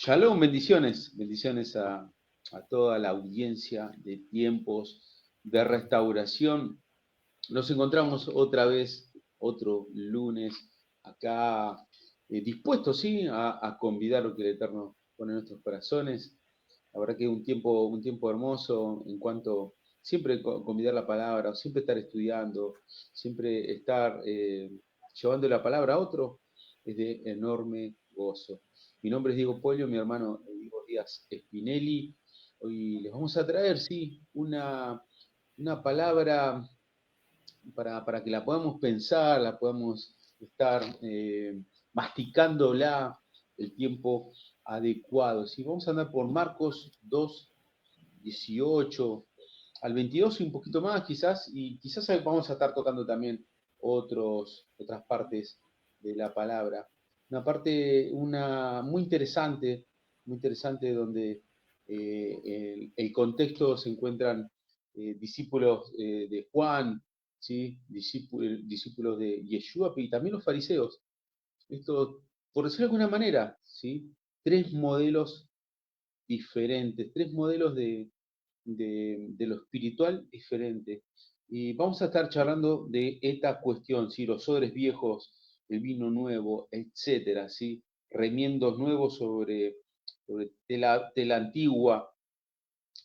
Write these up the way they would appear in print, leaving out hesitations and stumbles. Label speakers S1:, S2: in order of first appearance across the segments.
S1: Shalom, bendiciones, bendiciones a toda la audiencia de tiempos de restauración. Nos encontramos otra vez, otro lunes, acá dispuestos, ¿sí? A convidar lo que el Eterno pone en nuestros corazones. La verdad que es un tiempo hermoso en cuanto siempre convidar la palabra, siempre estar estudiando, siempre estar llevando la palabra a otro, es de enorme gozo. Mi nombre es Diego Pollo, mi hermano Diego Díaz Spinelli. Hoy les vamos a traer, sí, una palabra para que la podamos pensar, la podamos estar masticándola el tiempo adecuado. Si vamos a andar por Marcos 2, 18 al 22 y un poquito más quizás, y quizás vamos a estar tocando también otras partes de la palabra. Una parte muy interesante donde el contexto se encuentran discípulos de Juan, ¿sí? Discípulos de Yeshua y también los fariseos. Esto, por decirlo de alguna manera, ¿sí? Tres modelos diferentes, tres modelos de lo espiritual diferente. Y vamos a estar charlando de esta cuestión, ¿sí? Los odres viejos, el vino nuevo, etcétera, ¿sí? Remiendos nuevos sobre tela antigua.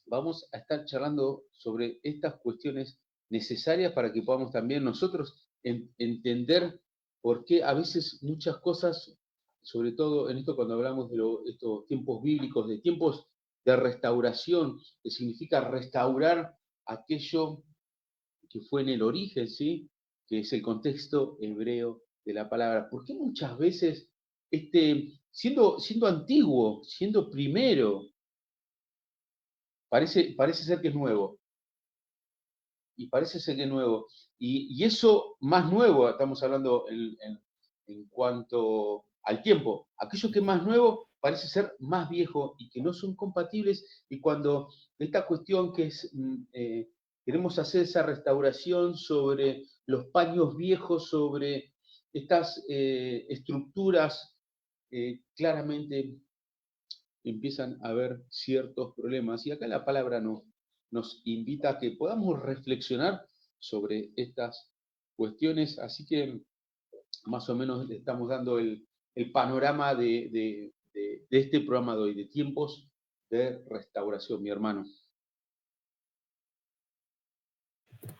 S1: Vamos a estar charlando sobre estas cuestiones necesarias para que podamos también nosotros entender por qué a veces muchas cosas, sobre todo en esto cuando hablamos de estos tiempos bíblicos, de tiempos de restauración, que significa restaurar aquello que fue en el origen, ¿sí? Que es el contexto hebreo de la palabra. ¿Por qué muchas veces, siendo antiguo, siendo primero, parece ser que es nuevo? Y parece ser que es nuevo. Y eso más nuevo, estamos hablando en cuanto al tiempo, aquello que es más nuevo parece ser más viejo y que no son compatibles, y cuando esta cuestión que es, queremos hacer esa restauración sobre los paños viejos, sobre estas estructuras, claramente empiezan a haber ciertos problemas. Y acá la palabra nos invita a que podamos reflexionar sobre estas cuestiones. Así que más o menos le estamos dando el panorama de este programa de hoy, de tiempos de restauración, mi hermano.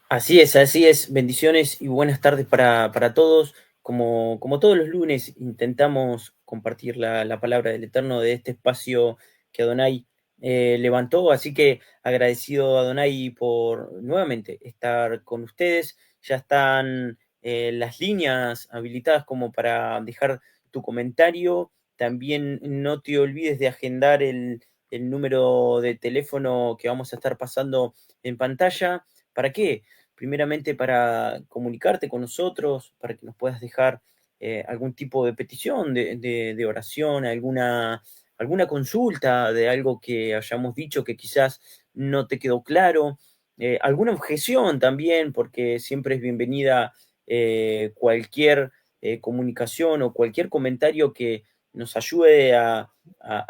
S2: Así es. Bendiciones y buenas tardes para todos. Como todos los lunes, intentamos compartir la palabra del Eterno de este espacio que Adonai levantó. Así que agradecido a Adonai por nuevamente estar con ustedes. Ya están las líneas habilitadas como para dejar tu comentario. También no te olvides de agendar el número de teléfono que vamos a estar pasando en pantalla. ¿Para qué? Primeramente para comunicarte con nosotros, para que nos puedas dejar algún tipo de petición, de oración, alguna consulta de algo que hayamos dicho que quizás no te quedó claro, alguna objeción también, porque siempre es bienvenida cualquier comunicación o cualquier comentario que nos ayude a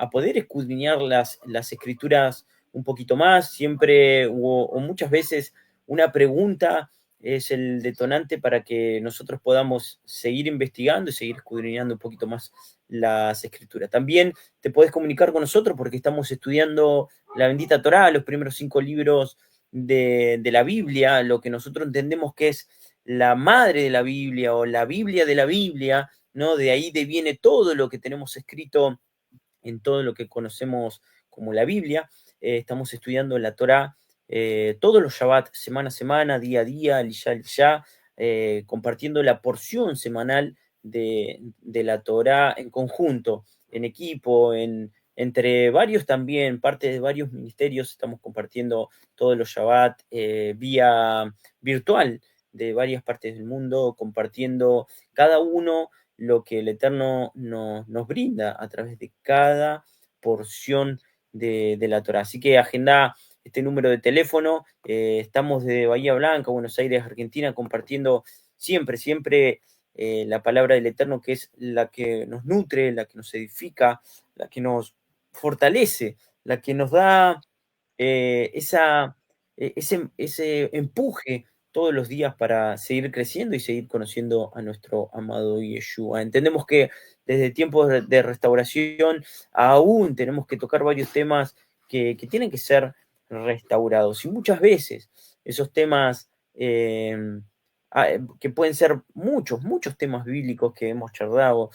S2: poder escudriñar las escrituras un poquito más, siempre o muchas veces una pregunta es el detonante para que nosotros podamos seguir investigando y seguir escudriñando un poquito más las escrituras. También te puedes comunicar con nosotros porque estamos estudiando la bendita Torá, los primeros 5 libros de la Biblia, lo que nosotros entendemos que es la madre de la Biblia o la Biblia de la Biblia, ¿no? De ahí deviene todo lo que tenemos escrito en todo lo que conocemos como la Biblia. Estamos estudiando la Torá todos los Shabbat, semana a semana, día a día, liyá, liyá, compartiendo la porción semanal de la Torá en conjunto, en equipo, entre varios también, parte de varios ministerios, estamos compartiendo todos los Shabbat vía virtual de varias partes del mundo, compartiendo cada uno lo que el Eterno nos brinda a través de cada porción de la Torah. Así que agenda este número de teléfono. Estamos de Bahía Blanca, Buenos Aires, Argentina, compartiendo siempre la palabra del Eterno, que es la que nos nutre, la que nos edifica, la que nos fortalece, la que nos da ese empuje todos los días para seguir creciendo y seguir conociendo a nuestro amado Yeshua. Entendemos que desde tiempos de restauración aún tenemos que tocar varios temas que tienen que ser restaurados. Y muchas veces esos temas, que pueden ser muchos temas bíblicos que hemos charlado,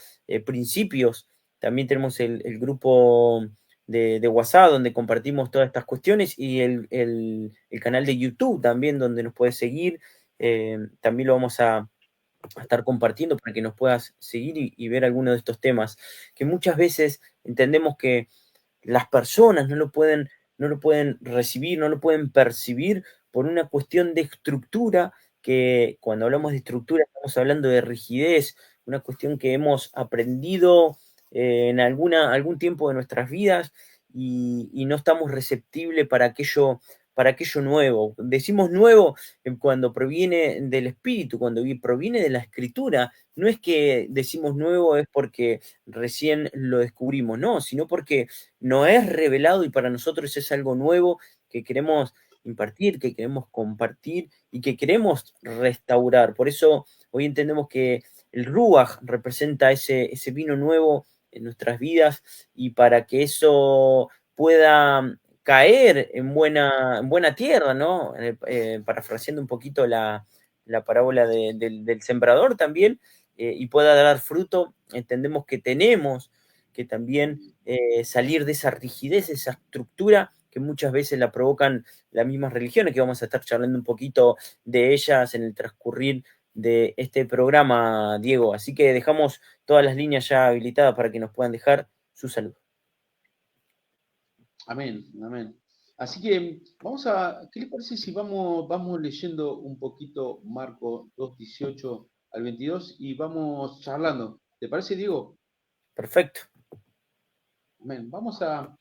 S2: principios, también tenemos el grupo de WhatsApp, donde compartimos todas estas cuestiones, y el canal de YouTube también, donde nos puedes seguir. También lo vamos a estar compartiendo para que nos puedas seguir y ver algunos de estos temas, que muchas veces entendemos que las personas no lo pueden recibir, no lo pueden percibir por una cuestión de estructura, que cuando hablamos de estructura estamos hablando de rigidez, una cuestión que hemos aprendido en algún tiempo de nuestras vidas, y no estamos receptibles para aquello nuevo. Decimos nuevo cuando proviene del Espíritu, cuando proviene de la Escritura. No es que decimos nuevo es porque recién lo descubrimos, no, sino porque no es revelado y para nosotros es algo nuevo que queremos impartir, que queremos compartir y que queremos restaurar. Por eso hoy entendemos que el Ruach representa ese vino nuevo en nuestras vidas, y para que eso pueda caer en buena tierra, ¿no? Parafraseando un poquito la parábola del sembrador también, y pueda dar fruto, entendemos que tenemos que también salir de esa rigidez, esa estructura que muchas veces la provocan las mismas religiones, que vamos a estar charlando un poquito de ellas en el transcurrir de este programa, Diego. Así que dejamos todas las líneas ya habilitadas para que nos puedan dejar su saludo.
S1: Amén, amén. Así que ¿qué le parece si vamos leyendo un poquito Marco 2:18 al 22 y vamos charlando? ¿Te parece, Diego?
S2: Perfecto.
S1: Amén. Vamos a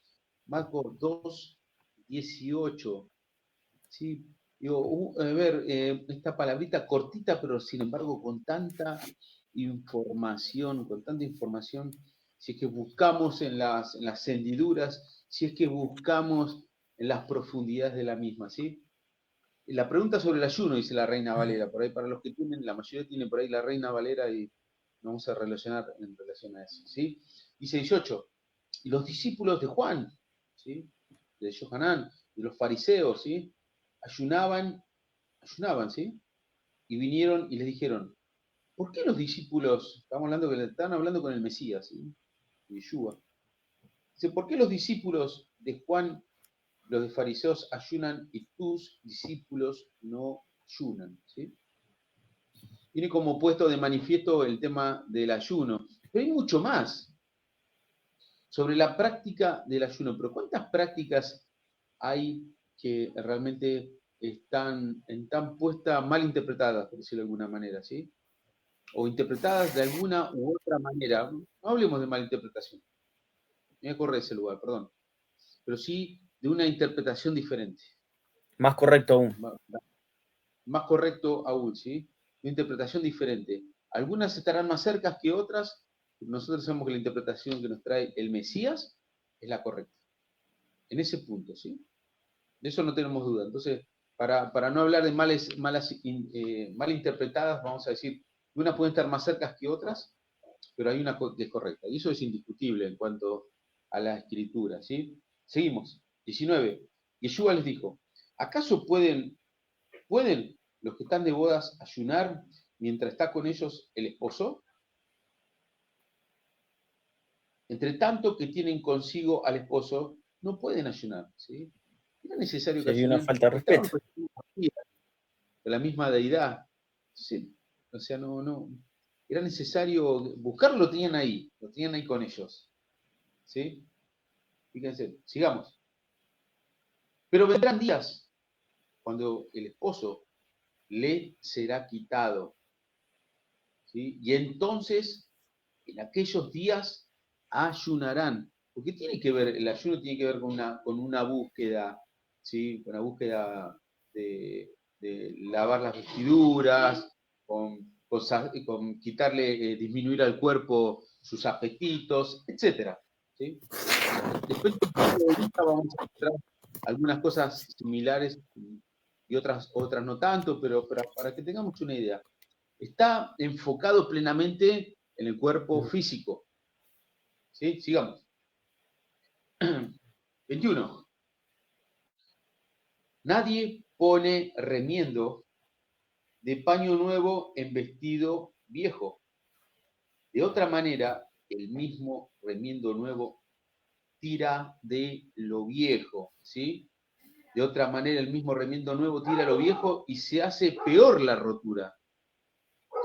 S1: Marco 2:18. ¿Sí? Digo, a ver, esta palabrita cortita, pero sin embargo con tanta información, si es que buscamos en las hendiduras, si es que buscamos en las profundidades de la misma, ¿sí? La pregunta sobre el ayuno, dice la Reina Valera, por ahí para los que tienen, la mayoría tienen por ahí la Reina Valera y vamos a relacionar en relación a eso, ¿sí? Dice 18, y los discípulos de Juan, ¿sí? De Johanán, de los fariseos, ¿sí? Ayunaban, ¿sí? Y vinieron y les dijeron, ¿por qué los discípulos, estamos hablando que están hablando con el Mesías, ¿sí? Yeshua. Dice, ¿por qué los discípulos de Juan, los de fariseos, ayunan y tus discípulos no ayunan? ¿Sí? Tiene como puesto de manifiesto el tema del ayuno. Pero hay mucho más sobre la práctica del ayuno. Pero ¿cuántas prácticas hay que realmente están puestas mal interpretadas, por decirlo de alguna manera, ¿sí? O interpretadas de alguna u otra manera? No hablemos de malinterpretación. Me voy a correr ese lugar, perdón. Pero sí de una interpretación diferente.
S2: Más correcto aún.
S1: Más correcto aún, ¿sí? Una interpretación diferente. Algunas estarán más cercas que otras. Nosotros sabemos que la interpretación que nos trae el Mesías es la correcta. En ese punto, ¿sí? De eso no tenemos duda. Entonces, para no hablar de mal interpretadas, vamos a decir, unas pueden estar más cercas que otras, pero hay una que es correcta. Y eso es indiscutible en cuanto a la escritura, ¿sí? Seguimos. 19. Yeshua les dijo, ¿acaso pueden los que están de bodas ayunar mientras está con ellos el esposo? Entre tanto que tienen consigo al esposo, no pueden ayunar, ¿sí? Era necesario que
S2: Sería una
S1: ayunen,
S2: falta de
S1: estaban
S2: respeto.
S1: de la misma deidad. Sí, o sea, no. Era necesario buscarlo, lo tenían ahí con ellos. ¿Sí? Fíjense, sigamos. Pero vendrán días cuando el esposo le será quitado. ¿Sí? Y entonces, en aquellos días, ayunarán. Porque tiene que ver, el ayuno tiene que ver con una búsqueda, ¿sí? Con una búsqueda de lavar las vestiduras, con quitarle, disminuir al cuerpo sus apetitos, etc. ¿Sí? Después del punto de vista vamos a encontrar algunas cosas similares y otras no tanto, pero para que tengamos una idea. Está enfocado plenamente en el cuerpo físico. ¿Sí? Sigamos. 21. Nadie pone remiendo de paño nuevo en vestido viejo. De otra manera, el mismo remiendo nuevo tira de lo viejo, ¿sí? De otra manera, el mismo remiendo nuevo tira lo viejo y se hace peor la rotura,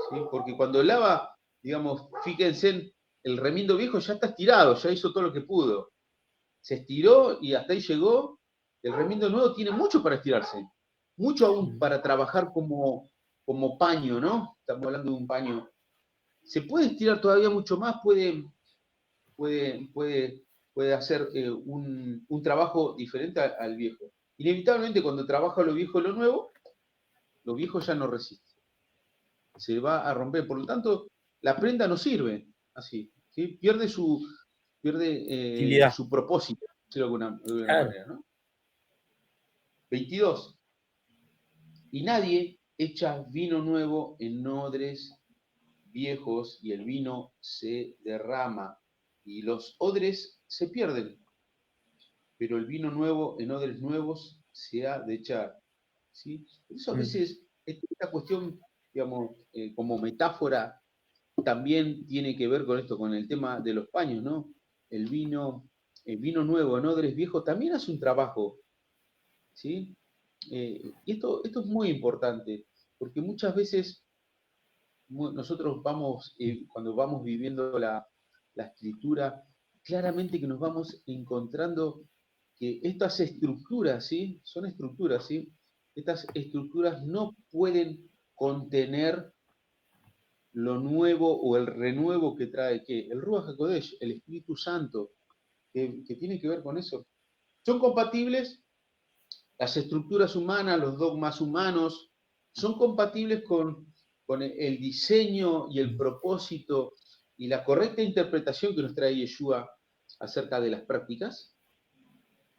S1: ¿sí? Porque cuando lava, digamos, fíjense, el remiendo viejo ya está estirado, ya hizo todo lo que pudo. Se estiró y hasta ahí llegó. El remiendo nuevo tiene mucho para estirarse, mucho aún para trabajar como paño, ¿no? Estamos hablando de un paño. Se puede estirar todavía mucho más, puede hacer un trabajo diferente al viejo. Inevitablemente cuando trabaja lo viejo y lo viejo ya no resiste. Se va a romper. Por lo tanto, la prenda no sirve así. ¿Sí? Pierde su propósito, por decirlo de alguna
S2: Claro.
S1: manera, ¿no? 22. Y nadie echa vino nuevo en odres viejos y el vino se derrama y los odres se pierden, pero el vino nuevo en odres nuevos se ha de echar. ¿Sí? Por eso a veces esta cuestión, digamos, como metáfora, también tiene que ver con esto, con el tema de los paños, ¿no? El vino nuevo en odres viejos también hace un trabajo, ¿sí? Y esto es muy importante, porque muchas veces nosotros vamos, cuando vamos viviendo la escritura, claramente que nos vamos encontrando que estas estructuras, ¿sí? Son estructuras, ¿sí? Estas estructuras no pueden contener lo nuevo o el renuevo que trae ¿qué? El Ruach HaKodesh, el Espíritu Santo, que tiene que ver con eso. Son compatibles las estructuras humanas, los dogmas humanos, son compatibles con el diseño y el propósito y la correcta interpretación que nos trae Yeshua acerca de las prácticas.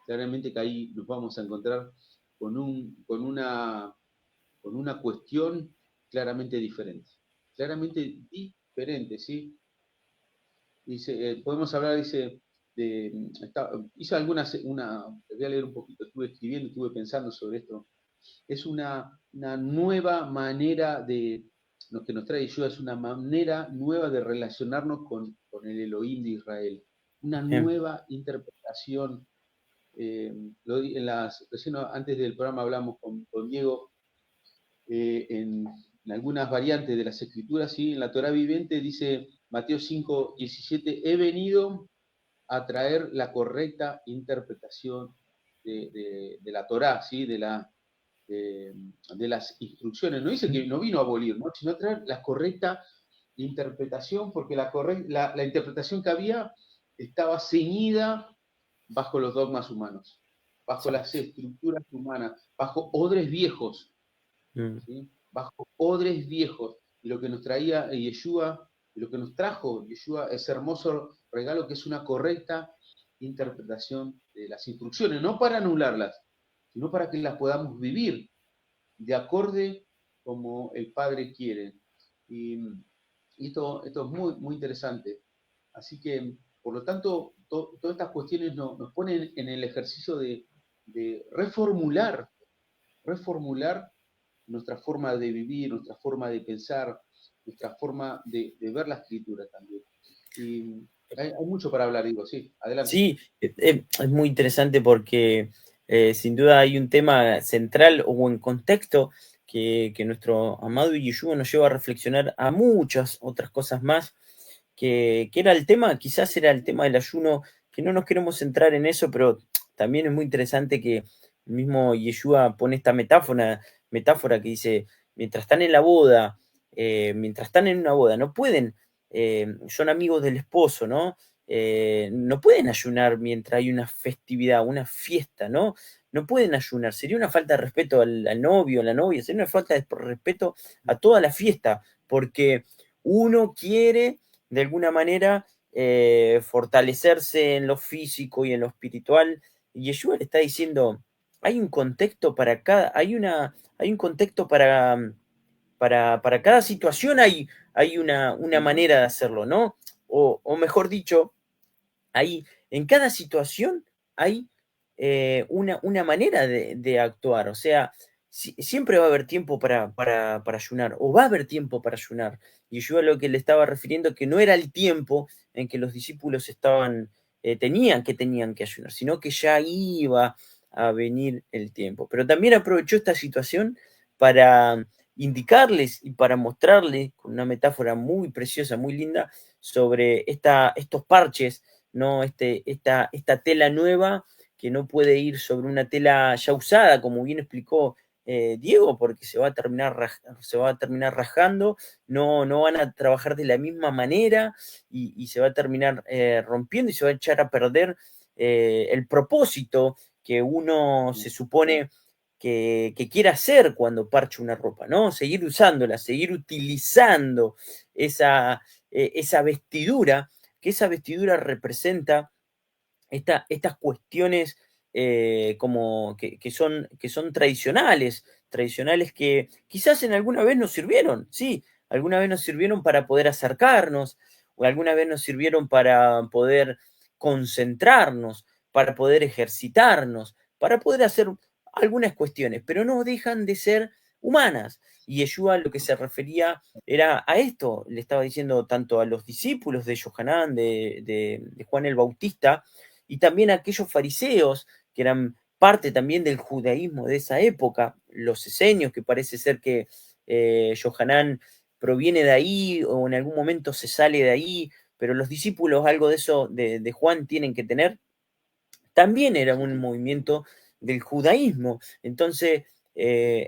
S1: Claramente que ahí nos vamos a encontrar con una cuestión claramente diferente. Claramente diferente, ¿sí? Dice, podemos hablar, dice, hice voy a leer un poquito, estuve escribiendo, estuve pensando sobre esto. Es una nueva manera lo que nos trae Yeshua es una manera nueva de relacionarnos con el Elohim de Israel. Una nueva interpretación. Recién antes del programa hablamos con Diego en algunas variantes de las escrituras, ¿sí? En la Torá viviente dice Mateo 5:17, he venido a traer la correcta interpretación de la Torá, ¿sí? De las instrucciones. No dice que no vino a abolir, ¿no? Sino a traer la correcta interpretación, porque la interpretación que había estaba ceñida bajo los dogmas humanos, bajo las estructuras humanas, bajo odres viejos, ¿sí? Bajo odres viejos. Y lo que nos traía Yeshua, y lo que nos trajo Yeshua, ese hermoso regalo que es una correcta interpretación de las instrucciones, no para anularlas, sino para que las podamos vivir de acorde como el Padre quiere. Y esto es muy, muy interesante. Así que, por lo tanto, todas estas cuestiones nos ponen en el ejercicio de reformular nuestra forma de vivir, nuestra forma de pensar, nuestra forma de ver la escritura también. Y hay mucho para hablar, digo, sí, adelante.
S2: Sí, es muy interesante porque sin duda hay un tema central o en contexto que nuestro amado Yeshua nos lleva a reflexionar a muchas otras cosas más, que era el tema, quizás era el tema del ayuno, que no nos queremos centrar en eso, pero también es muy interesante que el mismo Yeshua pone esta metáfora que dice, mientras están en la boda, mientras están en una boda, no pueden, son amigos del esposo, ¿no? No pueden ayunar mientras hay una festividad, una fiesta, ¿no? No pueden ayunar, sería una falta de respeto al novio, a la novia, sería una falta de respeto a toda la fiesta, porque uno quiere, de alguna manera, fortalecerse en lo físico y en lo espiritual. Y Yeshua le está diciendo, hay un contexto para cada, hay un contexto para cada situación, hay una manera de hacerlo, ¿no? O mejor dicho, en cada situación hay una manera de actuar, o sea, siempre va a haber tiempo para ayunar, o va a haber tiempo para ayunar. Y yo a lo que le estaba refiriendo, que no era el tiempo en que los discípulos tenían que ayunar, sino que ya iba a venir el tiempo. Pero también aprovechó esta situación para indicarles y para mostrarles, con una metáfora muy preciosa, muy linda, sobre estos parches, ¿no? Esta tela nueva que no puede ir sobre una tela ya usada, como bien explicó Diego, porque se va a terminar rajando, no van a trabajar de la misma manera y se va a terminar rompiendo y se va a echar a perder el propósito que uno se supone que quiere hacer cuando parcha una ropa, ¿no? Seguir usándola, seguir utilizando esa vestidura, que esa vestidura representa estas cuestiones como que son tradicionales que quizás en alguna vez nos sirvieron, sí, alguna vez nos sirvieron para poder acercarnos, o alguna vez nos sirvieron para poder concentrarnos, para poder ejercitarnos, para poder hacer algunas cuestiones, pero no dejan de ser humanas. Y Yeshua lo que se refería era a esto, le estaba diciendo tanto a los discípulos de Yohanan, de Juan el Bautista, y también a aquellos fariseos que eran parte también del judaísmo de esa época, los esenios, que parece ser que Yohanan proviene de ahí o en algún momento se sale de ahí, pero los discípulos algo de eso de Juan tienen que tener, también era un movimiento del judaísmo. Entonces,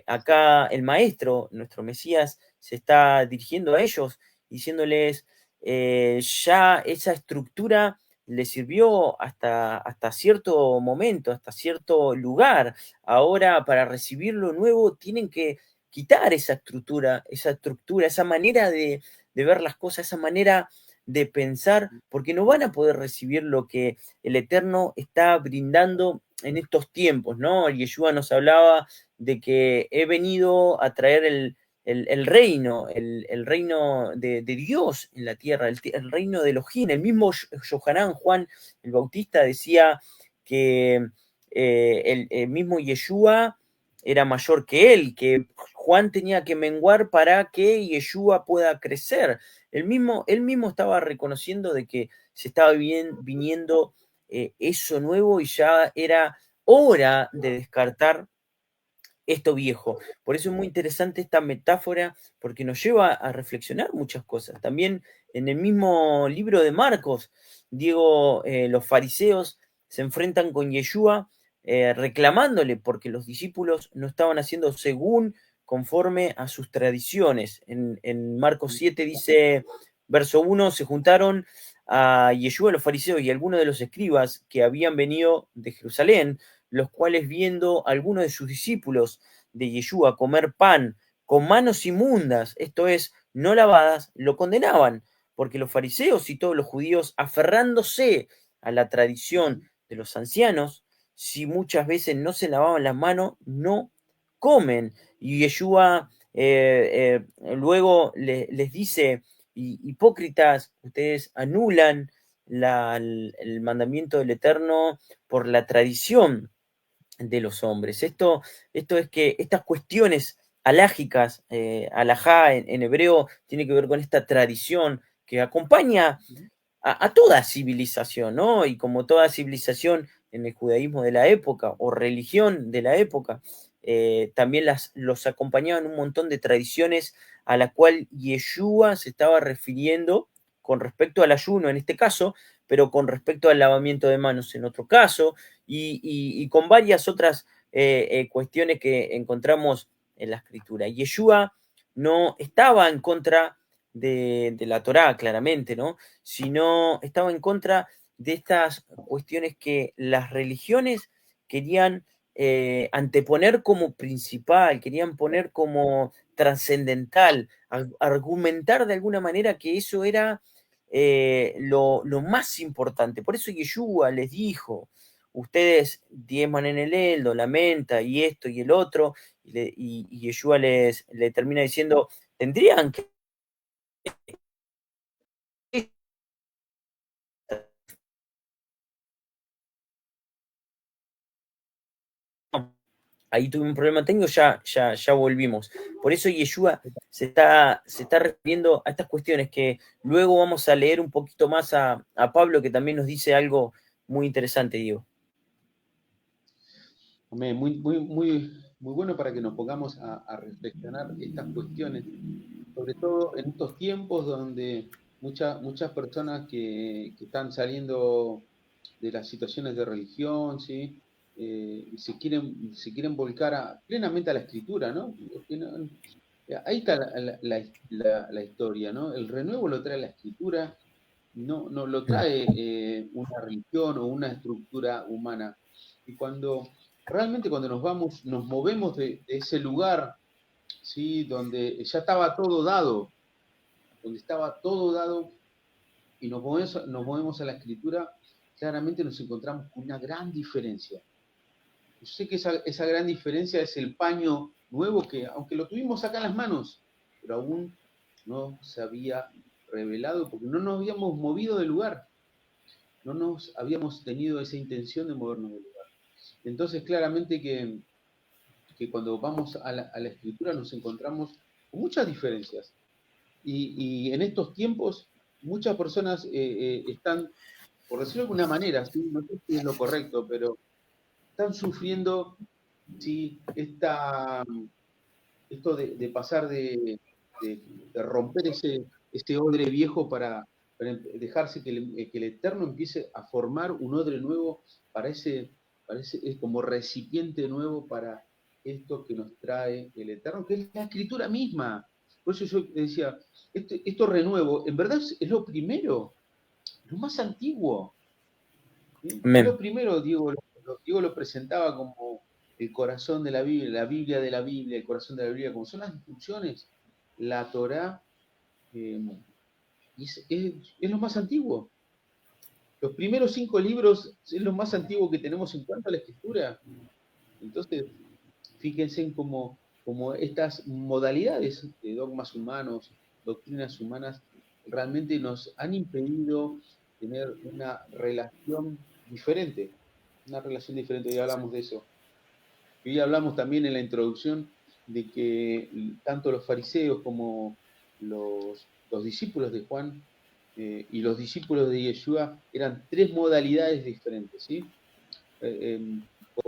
S2: acá el maestro, nuestro Mesías, se está dirigiendo a ellos, diciéndoles, ya esa estructura le sirvió hasta cierto momento, hasta cierto lugar. Ahora, para recibir lo nuevo, tienen que quitar esa manera de ver las cosas, esa manera de pensar, porque no van a poder recibir lo que el Eterno está brindando en estos tiempos, ¿no? Yeshua nos hablaba de que he venido a traer el reino, el reino de Dios en la tierra, el reino de Elohim. El mismo Yohanan, Juan el Bautista, decía que el mismo Yeshua era mayor que él, que Juan tenía que menguar para que Yeshua pueda crecer. Él mismo estaba reconociendo de que se estaba viniendo eso nuevo y ya era hora de descartar esto viejo. Por eso es muy interesante esta metáfora, porque nos lleva a reflexionar muchas cosas. También en el mismo libro de Marcos, Diego, los fariseos se enfrentan con Yeshua reclamándole porque los discípulos no estaban haciendo según conforme a sus tradiciones. En Marcos 7 dice, verso 1, se juntaron a Yeshua los fariseos y algunos de los escribas que habían venido de Jerusalén, los cuales viendo a algunos de sus discípulos de Yeshua comer pan con manos inmundas, esto es, no lavadas, lo condenaban, porque los fariseos y todos los judíos, aferrándose a la tradición de los ancianos, si muchas veces no se lavaban las manos, no comen. Y Yeshua luego les dice, hipócritas, ustedes anulan el mandamiento del Eterno por la tradición de los hombres. Esto es que estas cuestiones alágicas, alajá en hebreo, tiene que ver con esta tradición que acompaña a toda civilización, ¿no? Y como toda civilización en el judaísmo de la época o religión de la época, también los acompañaban un montón de tradiciones a la cual Yeshua se estaba refiriendo con respecto al ayuno en este caso, pero con respecto al lavamiento de manos en otro caso, y con varias otras cuestiones que encontramos en la escritura. Yeshua no estaba en contra de la Torá, claramente, ¿no? Sino estaba en contra de estas cuestiones que las religiones querían anteponer como principal, querían poner como trascendental, argumentar de alguna manera que eso era lo más importante. Por eso Yeshua les dijo, ustedes diezman en el eldo, la menta y esto y el otro, y Yeshua le termina diciendo, tendrían que... Ahí tuve un problema técnico, ya volvimos. Por eso Yeshua se está refiriendo a estas cuestiones que luego vamos a leer un poquito más a Pablo, que también nos dice algo muy interesante, Diego.
S1: Muy, muy, muy, muy bueno para que nos pongamos a reflexionar estas cuestiones, sobre todo en estos tiempos donde muchas personas que están saliendo de las situaciones de religión, ¿sí? Se quieren volcar plenamente a la escritura, ¿no? Porque ahí está la historia, ¿no? El renuevo lo trae la escritura, no lo trae una religión o una estructura humana. Y realmente cuando nos movemos de ese lugar, ¿sí? Donde ya estaba todo dado, donde estaba todo dado, y nos movemos a la escritura, claramente nos encontramos con una gran diferencia. Yo sé que esa gran diferencia es el paño nuevo que, aunque lo tuvimos acá en las manos, pero aún no se había revelado porque no nos habíamos movido del lugar, no nos habíamos tenido esa intención de movernos del lugar. Entonces, claramente que cuando vamos a la escritura nos encontramos con muchas diferencias. Y en estos tiempos, muchas personas están, por decirlo de alguna manera, ¿sí? No sé si es lo correcto, pero están sufriendo, ¿sí? Esto de pasar de romper ese odre viejo para dejarse que el Eterno empiece a formar un odre nuevo es como recipiente nuevo para esto que nos trae el Eterno, que es la escritura misma. Por eso yo decía, esto renuevo, en verdad es lo primero, lo más antiguo. ¿Sí? Es lo primero, Diego lo presentaba como el corazón de la Biblia de la Biblia, el corazón de la Biblia, como son las instrucciones, la Torá, es lo más antiguo. Los primeros 5 libros es lo más antiguo que tenemos en cuanto a la escritura. Entonces, fíjense en cómo estas modalidades de dogmas humanos, doctrinas humanas, realmente nos han impedido tener una relación diferente. Hoy hablamos de eso. Hoy hablamos también en la introducción de que tanto los fariseos como los discípulos de Juan y los discípulos de Yeshua eran 3 modalidades diferentes, ¿sí?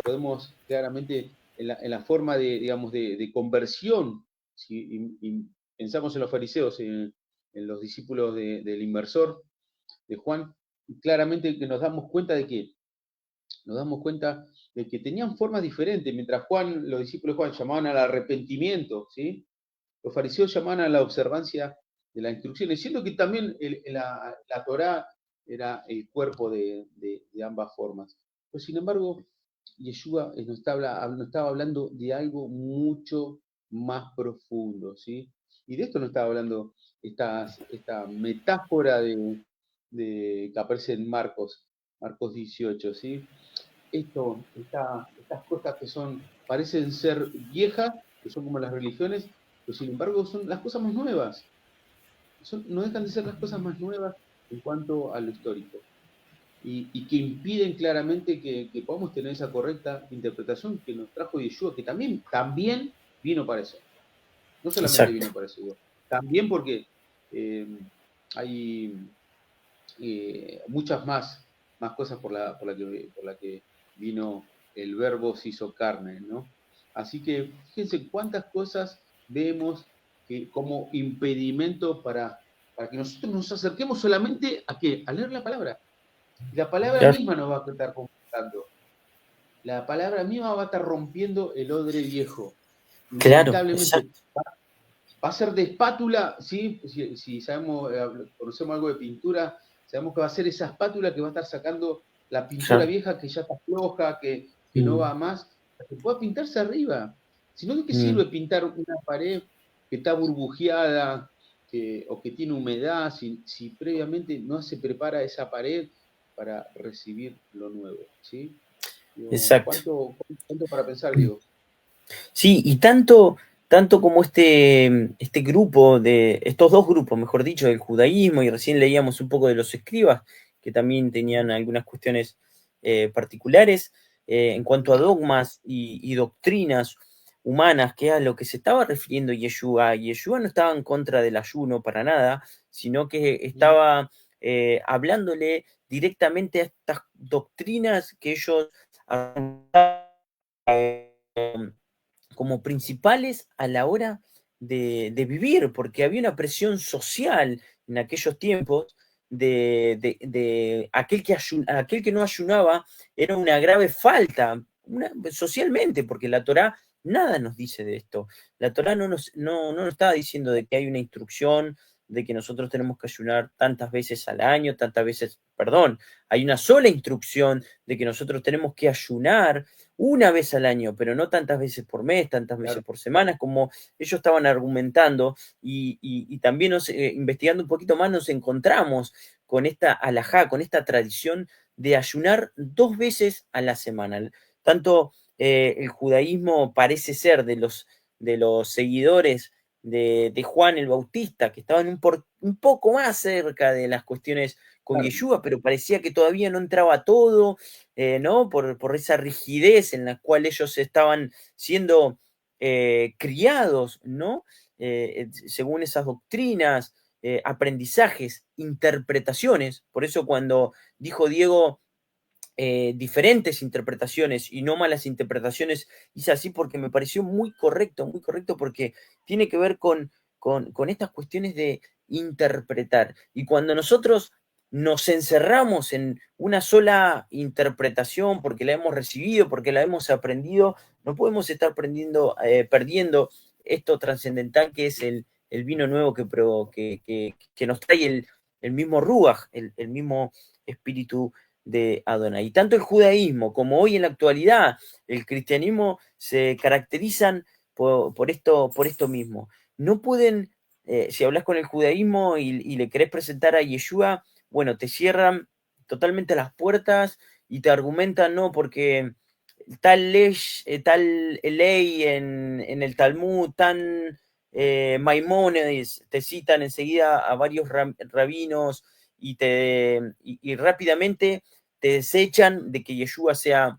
S1: Podemos claramente en la forma de, digamos, de conversión, ¿sí? Y pensamos en los fariseos, en los discípulos del inmersor de Juan, y claramente que nos damos cuenta tenían formas diferentes. Mientras los discípulos de Juan llamaban al arrepentimiento, ¿sí? Los fariseos llamaban a la observancia de las instrucciones, siendo que también la Torá era el cuerpo de ambas formas. Pero sin embargo, Yeshua nos estaba hablando de algo mucho más profundo, ¿sí? Y de esto nos estaba hablando esta metáfora que aparece en Marcos 18, ¿sí? Estas cosas que parecen ser viejas, que son como las religiones, pero sin embargo son las cosas más nuevas. No dejan de ser las cosas más nuevas en cuanto a lo histórico. Y que impiden claramente que podamos tener esa correcta interpretación que nos trajo Yeshua, que también vino para eso. No solamente vino para eso, también porque hay muchas más cosas por la que vino el verbo se hizo carne, ¿no? Así que fíjense cuántas cosas vemos como impedimento para que nosotros nos acerquemos solamente a leer la palabra. Y la palabra misma nos va a estar confrontando. La palabra misma va a estar rompiendo el odre viejo. Inevitablemente va a ser de espátula, ¿sí? Si sabemos, conocemos algo de pintura, sabemos que va a ser esa espátula que va a estar sacando la pintura vieja que ya está floja, que no va más, para que pueda pintarse arriba. Si no, ¿de qué sirve pintar una pared que está burbujeada, que tiene humedad, si previamente no se prepara esa pared para recibir lo nuevo, ¿sí? Digo,
S2: Exacto.
S1: ¿cuánto para pensar, digo?
S2: Sí, y tanto como este grupo estos dos grupos, mejor dicho, del judaísmo, y recién leíamos un poco de los escribas, que también tenían algunas cuestiones particulares en cuanto a dogmas y doctrinas humanas, que es a lo que se estaba refiriendo Yeshua. Yeshua no estaba en contra del ayuno para nada, sino que estaba hablándole directamente a estas doctrinas que ellos como principales a la hora de vivir, porque había una presión social en aquellos tiempos de aquel que no ayunaba era una grave falta socialmente, porque la Torá nada nos dice de esto. La Torá no nos estaba diciendo de que hay una instrucción de que nosotros tenemos que ayunar tantas veces al año, tantas veces, perdón, hay una sola instrucción de que nosotros tenemos que ayunar una vez al año, pero no tantas veces por mes, tantas veces
S1: Claro,
S2: por semana, como ellos estaban argumentando, y también investigando un poquito más nos encontramos con esta alajá, con esta tradición de ayunar 2 veces a la semana. Tanto el judaísmo parece ser de los seguidores de Juan el Bautista, que estaban un poco más cerca de las cuestiones con
S1: claro,
S2: Yeshua, pero parecía que todavía no entraba todo, ¿no? Por esa rigidez en la cual ellos estaban siendo criados, ¿no? Según esas doctrinas, aprendizajes, interpretaciones. Por eso cuando dijo Diego diferentes interpretaciones y no malas interpretaciones, hice así porque me pareció muy correcto porque tiene que ver con estas cuestiones de interpretar. Y cuando nosotros nos encerramos en una sola interpretación porque la hemos recibido, porque la hemos aprendido, no podemos estar perdiendo esto trascendental que es el vino nuevo que nos trae el mismo Ruach, el mismo espíritu de Adonai. Y tanto el judaísmo como hoy en la actualidad el cristianismo se caracterizan por esto mismo. No pueden, si hablas con el judaísmo y le querés presentar a Yeshua, bueno, te cierran totalmente las puertas y te argumentan, no, porque tal ley en el Talmud, tan Maimónides, te citan enseguida a varios rabinos y rápidamente te desechan de que Yeshua sea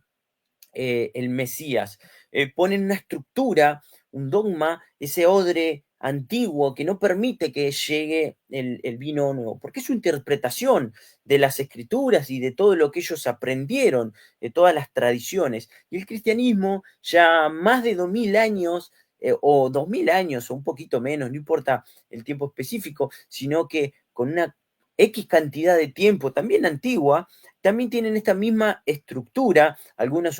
S2: el Mesías. Ponen una estructura, un dogma, ese odre antiguo que no permite que llegue el vino nuevo, porque es su interpretación de las escrituras y de todo lo que ellos aprendieron, de todas las tradiciones. Y el cristianismo ya más de 2000 años o 2000 años o un poquito menos, no importa el tiempo específico, sino que con una X cantidad de tiempo, también antigua, también tienen esta misma estructura, algunos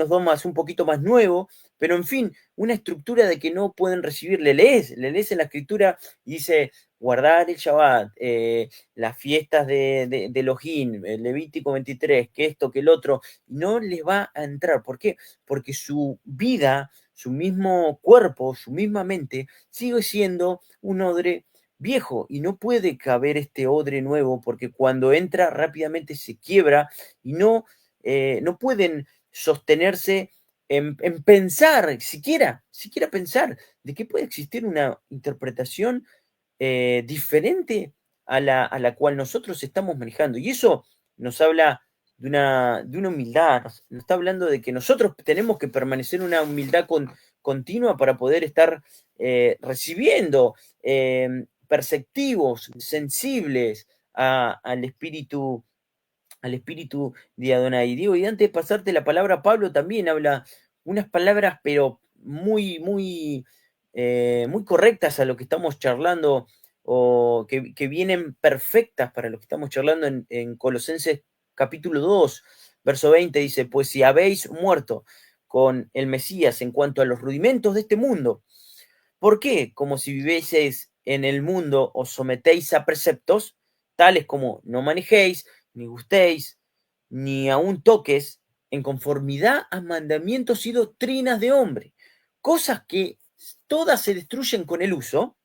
S2: dogmas un poquito más nuevos, pero en fin, una estructura de que no pueden recibir, le lees en la escritura y dice guardar el Shabbat, las fiestas de Elohim, el Levítico 23, que esto, que el otro, no les va a entrar. ¿Por qué? Porque su vida, su mismo cuerpo, su misma mente, sigue siendo un odre viejo y no puede caber este odre nuevo porque cuando entra rápidamente se quiebra y no pueden sostenerse en pensar, siquiera pensar de que puede existir una interpretación diferente a la cual nosotros estamos manejando. Y eso nos habla de una humildad, nos está hablando de que nosotros tenemos que permanecer en una humildad continua para poder estar recibiendo perceptivos, sensibles al espíritu de Adonai. Digo, y antes de pasarte la palabra, Pablo también habla unas palabras, pero muy correctas a lo que estamos charlando, o que vienen perfectas para lo que estamos charlando en Colosenses capítulo 2 verso 20, dice, pues si habéis muerto con el Mesías en cuanto a los rudimentos de este mundo, ¿por qué? Como si vivieseis en el mundo, os sometéis a preceptos, tales como no manejéis, ni gustéis, ni aun toques, en conformidad a mandamientos y doctrinas de hombre, cosas que todas se destruyen con el uso,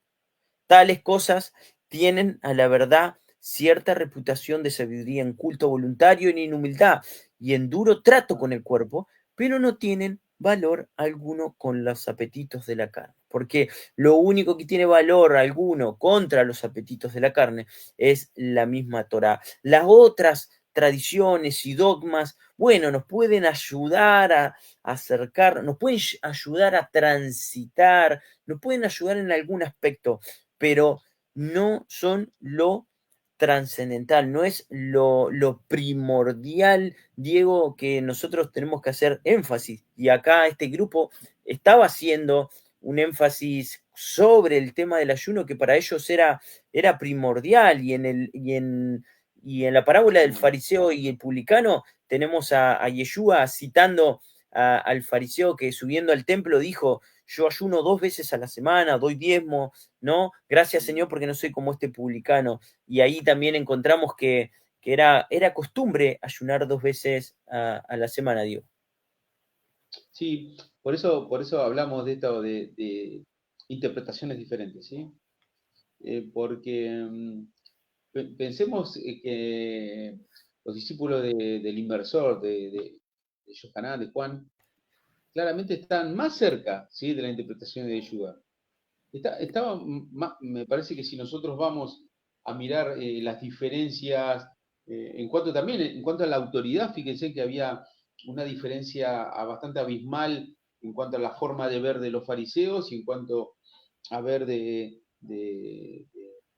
S2: tales cosas tienen a la verdad cierta reputación de sabiduría en culto voluntario, en humildad y en duro trato con el cuerpo, pero no tienen valor alguno con los apetitos de la carne. Porque lo único que tiene valor alguno contra los apetitos de la carne es la misma Torá. Las otras tradiciones y dogmas, bueno, nos pueden ayudar a acercar, nos pueden ayudar a transitar, nos pueden ayudar en algún aspecto, pero no son lo trascendental, no es lo primordial, Diego, que nosotros tenemos que hacer énfasis. Y acá este grupo estaba haciendo un énfasis sobre el tema del ayuno que para ellos era primordial y en la parábola del fariseo y el publicano tenemos a Yeshua citando al fariseo que subiendo al templo dijo, yo ayuno 2 veces a la semana, doy diezmo, ¿no? Gracias Señor porque no soy como este publicano. Y ahí también encontramos que era costumbre ayunar 2 veces a la semana, Diego.
S1: Sí, por eso hablamos de esto de interpretaciones diferentes, ¿sí? Porque pensemos que los discípulos del inversor, de Yohanan, de Juan, claramente están más cerca, ¿sí?, de la interpretación de Yeshua. Me parece que si nosotros vamos a mirar las diferencias, en cuanto a la autoridad, fíjense que había una diferencia bastante abismal en cuanto a la forma de ver de los fariseos y en cuanto a ver el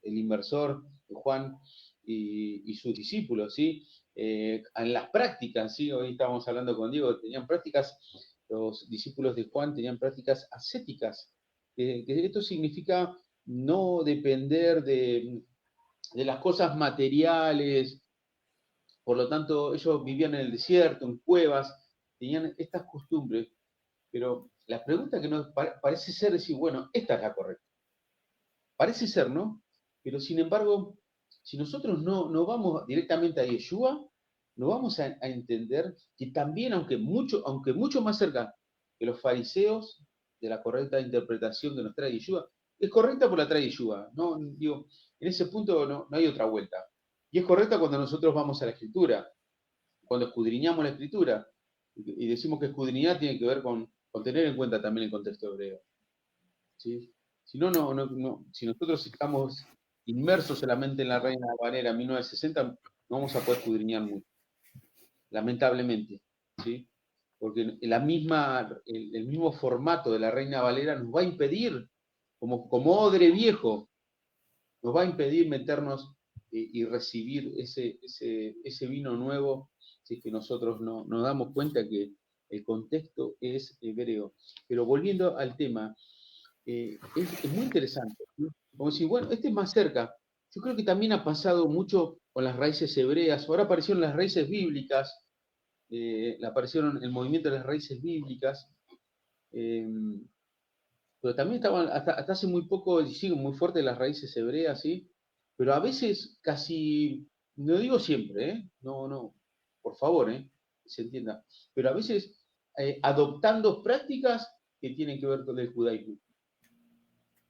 S1: inversor, de Juan y sus discípulos, ¿sí? En las prácticas, ¿sí? Hoy estábamos hablando con Diego, tenían prácticas, los discípulos de Juan tenían prácticas ascéticas, que esto significa no depender de las cosas materiales, por lo tanto ellos vivían en el desierto, en cuevas, tenían estas costumbres, pero la pregunta que nos parece ser decir, bueno, esta es la correcta. Parece ser, ¿no? Pero sin embargo, si nosotros no vamos directamente a Yeshua, no vamos a entender que también, aunque mucho más cerca que los fariseos de la correcta interpretación que nos trae Yeshua, es correcta por la trae Yeshua. No, digo, en ese punto no hay otra vuelta. Y es correcta cuando nosotros vamos a la Escritura, cuando escudriñamos la Escritura, y decimos que escudriñar tiene que ver con tener en cuenta también el contexto hebreo. ¿Sí? Si si nosotros estamos inmersos solamente en la Reina Valera 1960, no vamos a poder escudriñar mucho, lamentablemente, ¿sí? Porque el mismo formato de la Reina Valera nos va a impedir, como odre viejo, nos va a impedir meternos y recibir ese vino nuevo, si es que nosotros no nos damos cuenta que el contexto es hebreo. Pero volviendo al tema, es muy interesante, ¿no? Como si, bueno, este es más cerca. Yo creo que también ha pasado mucho con las raíces hebreas. Ahora aparecieron las raíces bíblicas, aparecieron el movimiento de las raíces bíblicas, eh, pero también estaban, hasta hace muy poco, y siguen muy fuertes las raíces hebreas, ¿sí? Pero a veces casi, no digo siempre, ¿eh? No, por favor, que se entienda, pero a veces adoptando prácticas que tienen que ver con el judaísmo,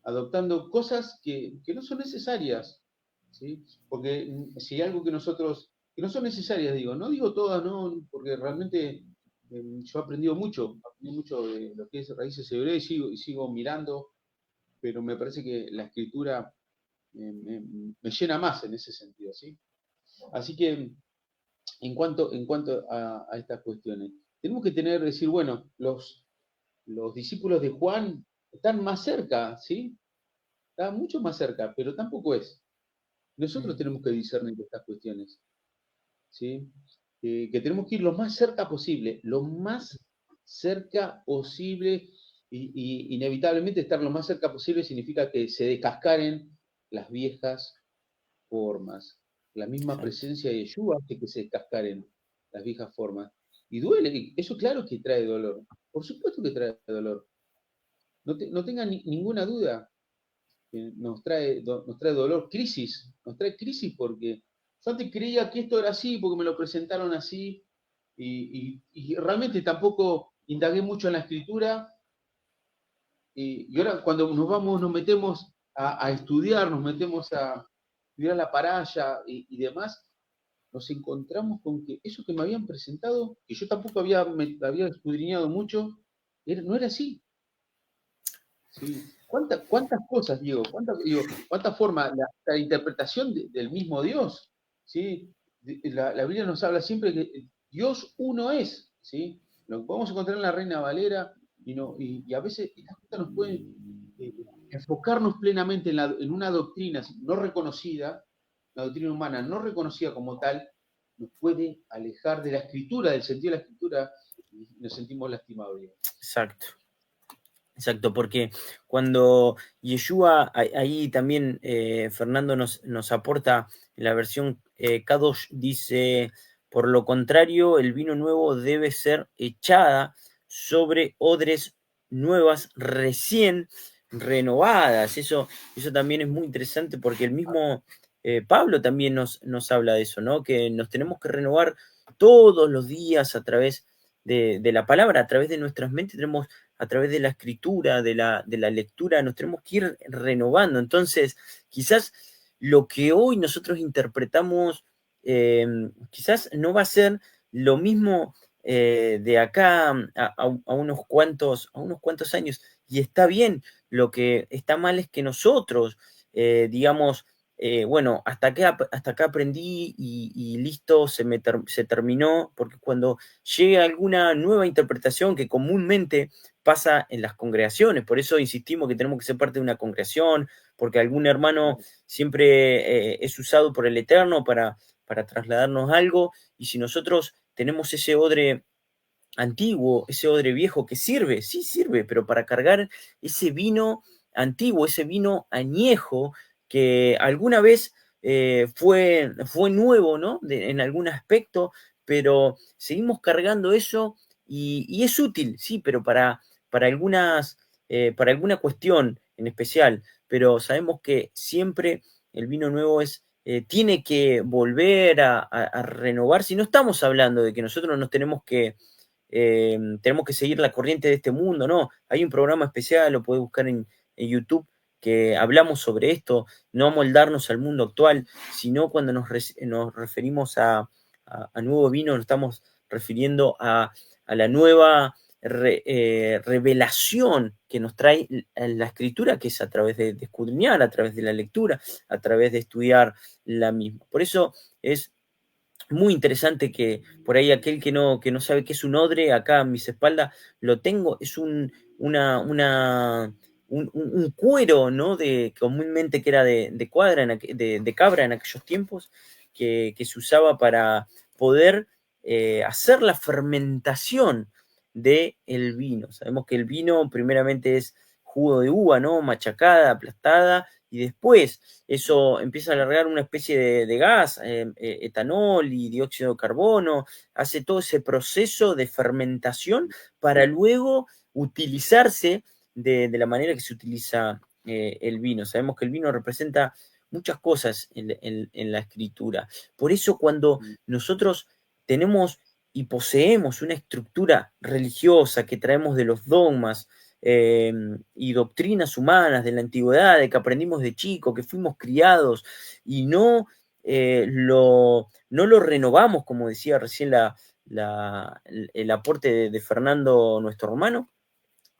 S1: adoptando cosas que no son necesarias, ¿sí? Porque si hay algo que no son necesarias, digo, no digo todas, no, porque realmente yo aprendí mucho de lo que es raíces hebreas y sigo mirando, pero me parece que la escritura me llena más en ese sentido, ¿sí? Así que en cuanto a estas cuestiones, tenemos que decir, bueno, los discípulos de Juan están más cerca, ¿sí? Está mucho más cerca, pero tampoco es. Nosotros tenemos que discernir estas cuestiones, ¿sí? Que tenemos que ir lo más cerca posible, lo más cerca posible, y inevitablemente estar lo más cerca posible significa que se descascaren las viejas formas. La misma
S2: Exacto.
S1: presencia de Yeshua hace que se descascaren las viejas formas. Y duele, eso claro que trae dolor. Por supuesto que trae dolor. No tengan ninguna duda que nos trae dolor, nos trae crisis porque yo antes creía que esto era así porque me lo presentaron así y realmente tampoco indagué mucho en la escritura y ahora cuando nos metemos a estudiar, nos metemos a estudiar la paralla y demás, nos encontramos con que eso que me habían presentado, que yo tampoco había escudriñado mucho, no era así. ¿Sí? ¿Cuántas cosas, Diego? ¿Cuántas formas? La interpretación del mismo Dios. ¿Sí? La Biblia nos habla siempre que Dios uno es. ¿Sí? Lo podemos encontrar en la Reina Valera y a veces estas cosas nos pueden enfocarnos plenamente en una doctrina no reconocida, una doctrina humana no reconocida como tal, nos puede alejar de la escritura, del sentido de la escritura, y nos sentimos lastimados.
S2: Exacto. Exacto, porque cuando Yeshua, ahí también Fernando nos aporta en la versión Kadosh, dice, por lo contrario, el vino nuevo debe ser echada sobre odres nuevas recién renovadas. Eso también es muy interesante porque el mismo Pablo también nos habla de eso, ¿no? Que nos tenemos que renovar todos los días a través de la palabra, a través de nuestras mentes, tenemos a través de la escritura, de la lectura, nos tenemos que ir renovando. Entonces, quizás lo que hoy nosotros interpretamos, quizás no va a ser lo mismo de acá a unos cuantos años. Y está bien, lo que está mal es que nosotros, digamos, bueno, hasta acá aprendí y listo, se terminó, porque cuando llega alguna nueva interpretación que comúnmente pasa en las congregaciones, por eso insistimos que tenemos que ser parte de una congregación, porque algún hermano siempre es usado por el Eterno para trasladarnos algo, y si nosotros tenemos ese odre antiguo, ese odre viejo que sirve, sí sirve, pero para cargar ese vino antiguo, ese vino añejo, que alguna vez fue nuevo, ¿no? En algún aspecto, pero seguimos cargando eso y es útil, sí, pero para alguna cuestión en especial, pero sabemos que siempre el vino nuevo tiene que volver a renovarse, y no estamos hablando de que nosotros nos tenemos que seguir la corriente de este mundo, no, hay un programa especial, lo podés buscar en YouTube, que hablamos sobre esto, no moldarnos al mundo actual, sino cuando nos referimos a nuevo vino, nos estamos refiriendo a la nueva revelación que nos trae la escritura, que es a través de escudriñar, a través de la lectura, a través de estudiar la misma. Por eso es muy interesante que por ahí aquel que no sabe qué es un odre, acá a mis espaldas lo tengo, es un cuero, ¿no? Comúnmente que era de cabra en aquellos tiempos, que se usaba para poder hacer la fermentación del vino. Sabemos que el vino primeramente es jugo de uva, ¿no? Machacada, aplastada, y después eso empieza a alargar una especie de gas, etanol y dióxido de carbono, hace todo ese proceso de fermentación para luego utilizarse de la manera que se utiliza el vino. Sabemos que el vino representa muchas cosas en la escritura. Por eso cuando nosotros tenemos y poseemos una estructura religiosa que traemos de los dogmas, y doctrinas humanas de la antigüedad, de que aprendimos de chico, que fuimos criados, y no lo renovamos, como decía recién el aporte de Fernando, nuestro hermano,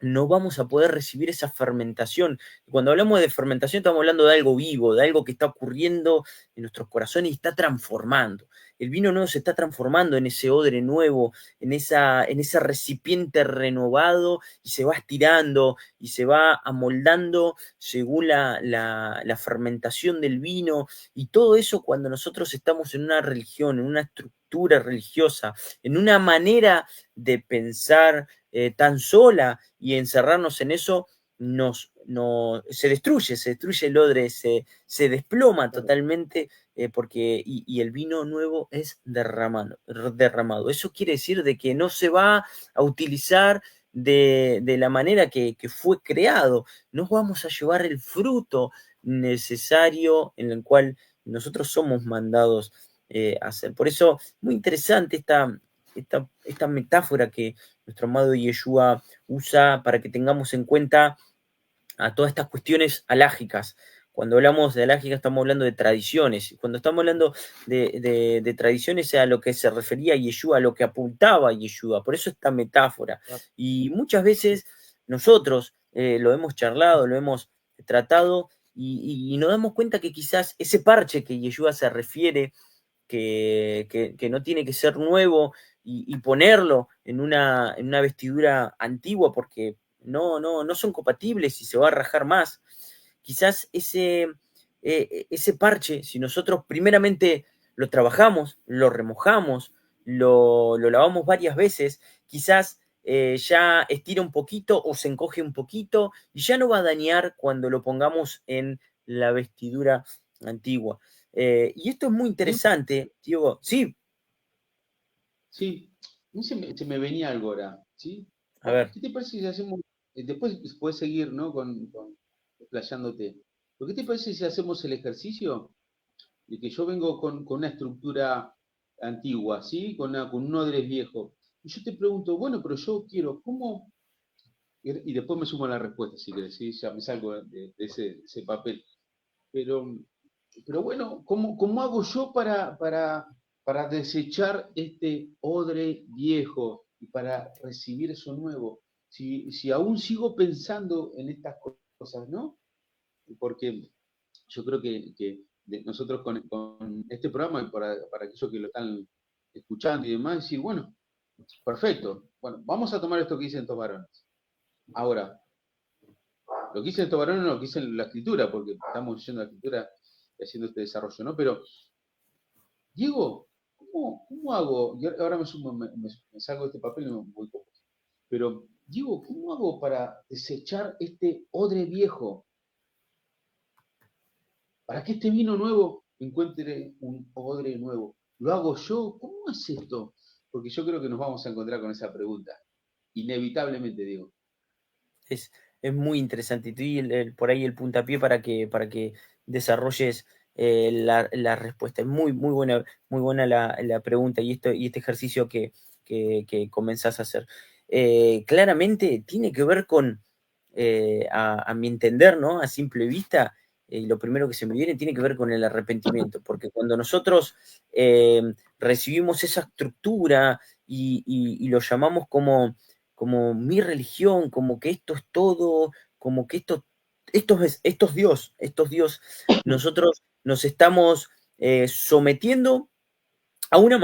S2: no vamos a poder recibir esa fermentación. Cuando hablamos de fermentación estamos hablando de algo vivo, de algo que está ocurriendo en nuestros corazones y está transformando. El vino nuevo se está transformando en ese odre nuevo, en ese recipiente renovado, y se va estirando y se va amoldando según la fermentación del vino, y todo eso cuando nosotros estamos en una religión, en una estructura religiosa, en una manera de pensar tan sola, y encerrarnos en eso se destruye el odre, se desploma totalmente, porque y el vino nuevo es derramado. Eso quiere decir de que no se va a utilizar de la manera que fue creado. No vamos a llevar el fruto necesario en el cual nosotros somos mandados a hacer. Por eso, muy interesante esta metáfora que nuestro amado Yeshua usa para que tengamos en cuenta a todas estas cuestiones alágicas. Cuando hablamos de alágica estamos hablando de tradiciones. Cuando estamos hablando de tradiciones a lo que se refería Yeshua, a lo que apuntaba Yeshua. Por eso esta metáfora. Y muchas veces nosotros lo hemos charlado, lo hemos tratado y nos damos cuenta que quizás ese parche que Yeshua se refiere, que no tiene que ser nuevo y ponerlo en una vestidura antigua porque no son compatibles y se va a rajar más. Quizás ese parche, si nosotros primeramente lo trabajamos, lo remojamos, lo lavamos varias veces, quizás ya estira un poquito o se encoge un poquito y ya no va a dañar cuando lo pongamos en la vestidura antigua. Y esto es muy
S1: Sí,
S2: interesante, Diego. Sí,
S1: sí. A mí se me venía algo ahora, ¿sí?
S2: a ver,
S1: ¿Qué te parece si hacemos, después puedes seguir, ¿no? Con explayándote. ¿Pero qué te parece si hacemos el ejercicio de que yo vengo con una estructura antigua, ¿sí? Con un odre viejo? Y yo te pregunto, bueno, pero yo quiero, ¿cómo? Y después me sumo a la respuesta, si querés, ¿sí? Ya me salgo de ese papel. Pero, pero bueno, ¿cómo hago yo para desechar este odre viejo y para recibir eso nuevo? Si aún sigo pensando en estas cosas, ¿no? Porque yo creo que nosotros con este programa, y para aquellos que lo están escuchando y demás, decir, bueno, perfecto, bueno, vamos a tomar esto que dicen estos varones. Ahora, lo que dicen estos varones no lo que dice la escritura, porque estamos leyendo la escritura y haciendo este desarrollo, ¿no? Pero, Diego, ¿cómo hago? Y ahora me salgo de este papel y me voy poco. Pero, Diego, ¿cómo hago para desechar este odre viejo? Para que este vino nuevo encuentre un odre nuevo. ¿Lo hago yo? ¿Cómo es esto? Porque yo creo que nos vamos a encontrar con esa pregunta. Inevitablemente, Diego.
S2: es, es muy interesante. Y te di por ahí el puntapié para que desarrolles la respuesta. Es muy buena la pregunta y este ejercicio que comenzás a hacer. Claramente tiene que ver con, a mi entender, ¿no? A simple vista, lo primero que se me viene tiene que ver con el arrepentimiento, porque cuando nosotros recibimos esa estructura y lo llamamos como mi religión, como que esto es todo, como que esto es Dios, nosotros nos estamos sometiendo a una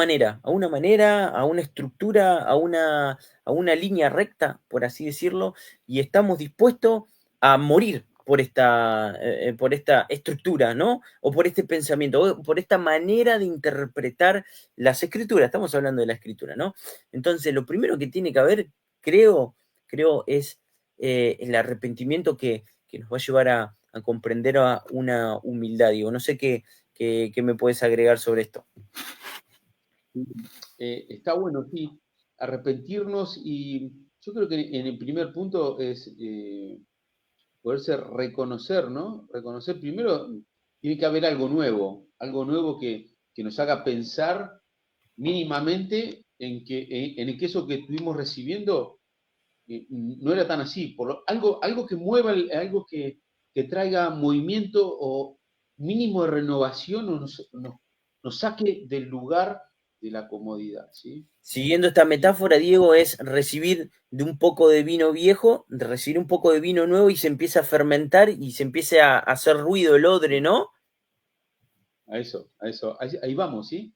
S2: estructura, a una línea recta, por así decirlo, y estamos dispuestos a morir por esta estructura, ¿no? O por este pensamiento, o por esta manera de interpretar las escrituras. Estamos hablando de la escritura, ¿no? Entonces, lo primero que tiene que haber, creo es el arrepentimiento que nos va a llevar a comprender a una humildad. Digo, no sé qué me puedes agregar sobre esto.
S1: Está bueno, sí, arrepentirnos y yo creo que en el primer punto es poderse reconocer, ¿no? Reconocer primero, tiene que haber algo nuevo que nos haga pensar mínimamente en que eso que estuvimos recibiendo no era tan así. Algo que mueva, algo que traiga movimiento o mínimo de renovación o nos saque del lugar de la comodidad, ¿sí?
S2: Siguiendo esta
S1: Y
S2: metáfora, Diego, es recibir de un poco de vino viejo, de recibir un poco de vino nuevo y se empieza a fermentar y se empieza a hacer ruido el odre, ¿no?
S1: ahí vamos, ¿sí?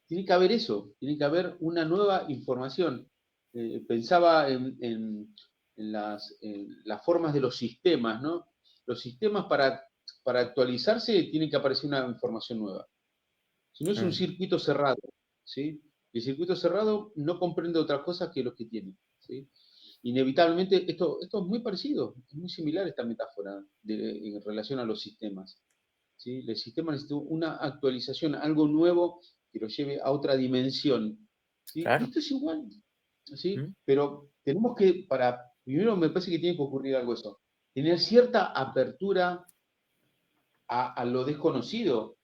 S1: Tiene que haber eso, tiene que haber una nueva información. Pensaba en las formas de los sistemas, ¿no? Los sistemas para actualizarse tienen que aparecer una información nueva. Si no es un
S2: Mm.
S1: circuito cerrado, ¿sí? El circuito cerrado no comprende otra cosa que los que tiene, ¿sí? Inevitablemente, esto es muy parecido, es muy similar esta metáfora en relación a los sistemas. ¿Sí? El sistema necesita una actualización, algo nuevo que lo lleve a otra dimensión. ¿Sí? Y
S2: Claro.
S1: esto es igual, ¿sí?
S2: Mm.
S1: Pero tenemos que, primero me parece que tiene que ocurrir algo eso, tener cierta apertura a lo desconocido,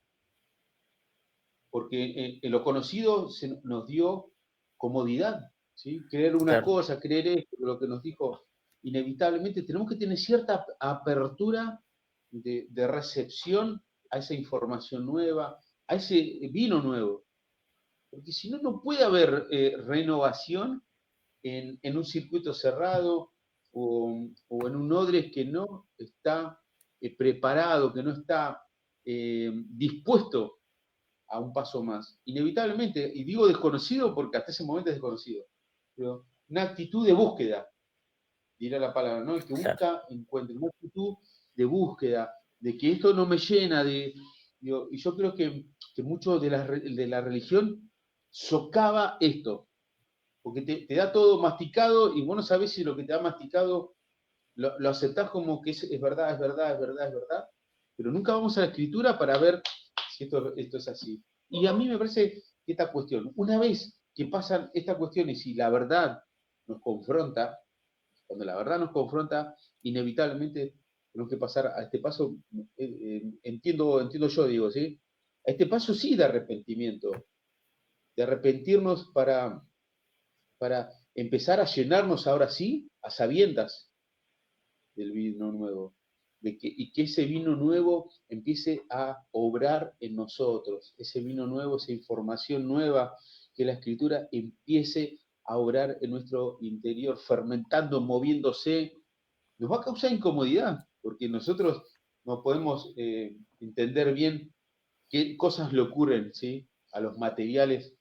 S1: porque en lo conocido nos dio comodidad, ¿sí? Creer una
S2: Claro.
S1: cosa, creer esto, lo que nos dijo. inevitablemente tenemos que tener cierta apertura de recepción a esa información nueva, a ese vino nuevo. Porque si no, no puede haber renovación en un circuito cerrado o en un odre que no está preparado, que no está dispuesto a un paso más. Inevitablemente, y digo desconocido porque hasta ese momento es desconocido, pero una actitud de búsqueda, dirá la palabra, ¿no? El que busca, encuentra una actitud de búsqueda, de que esto no me llena, y yo creo que mucho de la religión socava esto, porque te da todo masticado y vos no sabés si lo que te da masticado lo aceptás como que es verdad, es verdad, es verdad, es verdad, pero nunca vamos a la escritura para ver si esto es así. Y a mí me parece que esta cuestión, una vez que pasan estas cuestiones y la verdad nos confronta, cuando la verdad nos confronta, inevitablemente tenemos que pasar a este paso, entiendo yo, digo, ¿sí? A este paso sí de arrepentimiento, de arrepentirnos para empezar a llenarnos ahora sí, a sabiendas del vino nuevo, y que ese vino nuevo empiece a obrar en nosotros, ese vino nuevo, esa información nueva, que la escritura empiece a obrar en nuestro interior, fermentando, moviéndose, nos va a causar incomodidad, porque nosotros no podemos entender bien qué cosas le ocurren, ¿sí?, a los materiales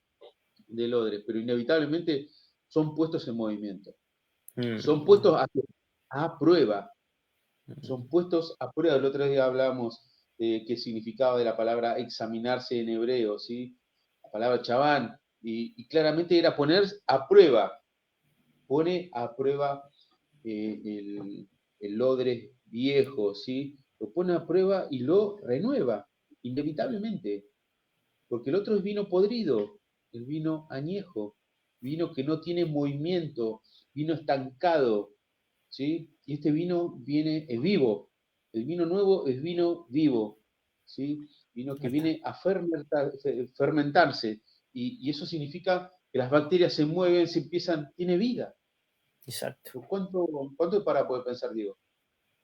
S1: del odre, pero inevitablemente son puestos en movimiento, son puestos a prueba, son puestos a prueba. El otro día hablábamos de qué significaba de la palabra examinarse en hebreo, ¿sí? La palabra chaván, y claramente era poner a prueba, pone a prueba el odre viejo, ¿sí? Lo pone a prueba y lo renueva, inevitablemente, porque el otro es vino podrido, el vino añejo, vino que no tiene movimiento, vino estancado, ¿sí? Y este vino es vivo, el vino nuevo es vino vivo, ¿sí? Vino que viene a fermentarse, y eso significa que las bacterias se mueven, tiene vida.
S2: Exacto.
S1: ¿Cuánto es para poder pensar, Diego?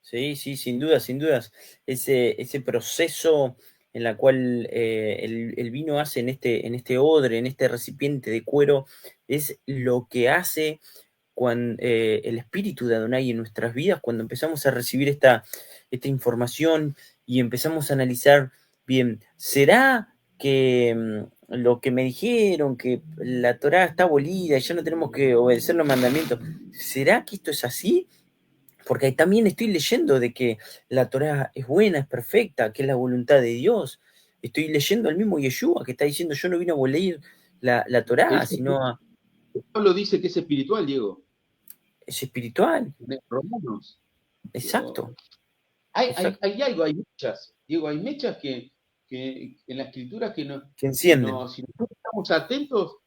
S2: Sí, sí, sin dudas, sin dudas. Ese proceso en la cual el vino hace en este odre, en este recipiente de cuero, es lo que hace cuando, el espíritu de Adonai en nuestras vidas, cuando empezamos a recibir esta información y empezamos a analizar, bien, ¿será que lo que me dijeron, que la Torá está abolida y ya no tenemos que obedecer los mandamientos, ¿será que esto es así? Porque ahí también estoy leyendo de que la Torá es buena, es perfecta, que es la voluntad de Dios. Estoy leyendo al mismo Yeshua que está diciendo, yo no vine a abolir la Torá, sino a...
S1: Pablo dice que es espiritual, Diego.
S2: Es espiritual.
S1: Romanos.
S2: Exacto.
S1: Hay algo, hay mechas, Diego, hay mechas que en la escritura que
S2: encienden.
S1: si nosotros estamos atentos,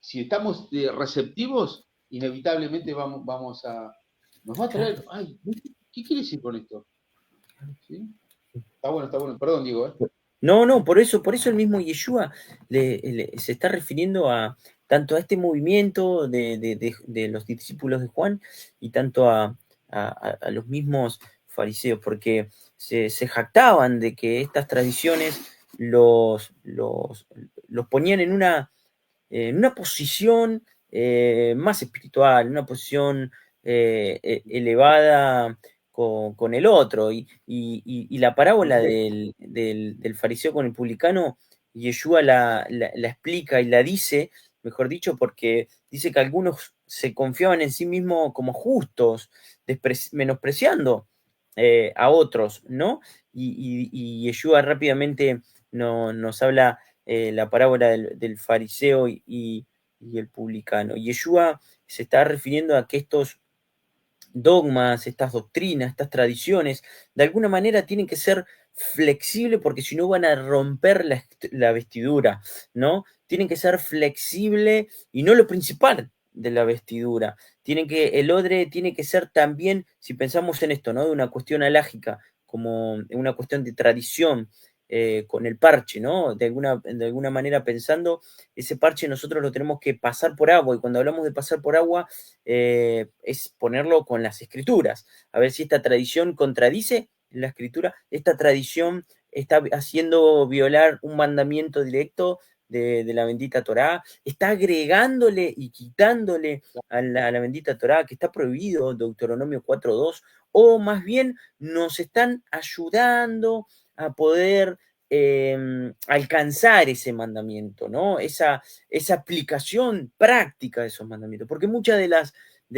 S1: si estamos receptivos, inevitablemente nos va a traer,
S2: Claro.
S1: ay, ¿qué quiere decir con esto? ¿Sí? Está bueno, perdón, Diego.
S2: No, por eso el mismo Yeshua se está refiriendo a tanto a este movimiento de los discípulos de Juan y tanto a los mismos fariseos, porque se jactaban de que estas tradiciones los ponían en una posición más espiritual, una posición elevada con el otro. Y la parábola del fariseo con el publicano, Yeshua la explica y la dice, mejor dicho, porque dice que algunos se confiaban en sí mismos como justos, menospreciando a otros, ¿no? Y Yeshua rápidamente nos habla la parábola del fariseo y el publicano. Yeshua se está refiriendo a que estos dogmas, estas doctrinas, estas tradiciones, de alguna manera tienen que ser flexibles porque si no van a romper la vestidura, ¿no? Tienen que ser flexibles y no lo principal de la vestidura. El odre tiene que ser también, si pensamos en esto, ¿no? De una cuestión alágica, como una cuestión de tradición, con el parche, ¿no? De alguna manera pensando, ese parche nosotros lo tenemos que pasar por agua, y cuando hablamos de pasar por agua, es ponerlo con las escrituras, a ver si esta tradición contradice la escritura, esta tradición está haciendo violar un mandamiento directo de la bendita Torá, está agregándole y quitándole a la bendita Torá, que está prohibido, Deuteronomio 4.2, o más bien nos están ayudando a poder alcanzar ese mandamiento, ¿no? Esa aplicación práctica de esos mandamientos, porque muchas de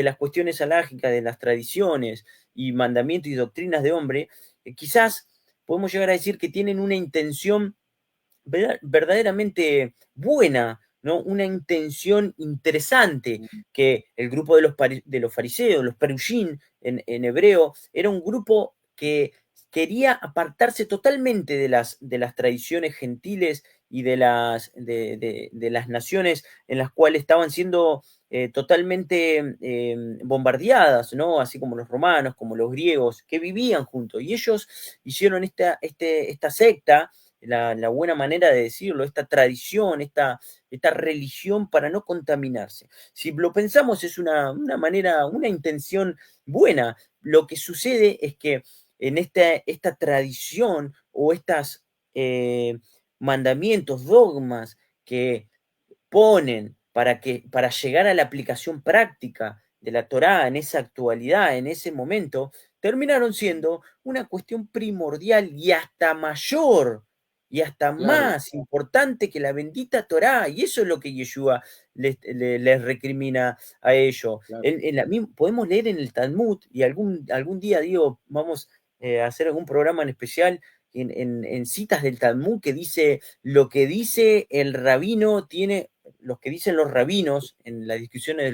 S2: las cuestiones alágicas, de las tradiciones y mandamientos y doctrinas de hombre, quizás podemos llegar a decir que tienen una intención verdaderamente buena, ¿no? Una intención interesante, que el grupo de los fariseos, los perushim en hebreo, era un grupo que quería apartarse totalmente de las tradiciones gentiles y de las naciones en las cuales estaban siendo totalmente bombardeadas, ¿no? Así como los romanos, como los griegos, que vivían juntos. Y ellos hicieron esta secta, la buena manera de decirlo, esta tradición, esta religión para no contaminarse. Si lo pensamos es una manera, una intención buena. Lo que sucede es que en esta tradición o estos mandamientos, dogmas que ponen para llegar a la aplicación práctica de la Torá en esa actualidad, en ese momento, terminaron siendo una cuestión primordial y hasta
S1: Claro,
S2: más importante que la bendita Torá. Y eso es lo que Yeshua les recrimina a ellos.
S1: claro.
S2: Podemos leer en el Talmud, y algún día, digo, vamos a hacer algún programa en especial en citas del Talmud, que dice lo que dice el rabino tiene, los que dicen los rabinos en las discusiones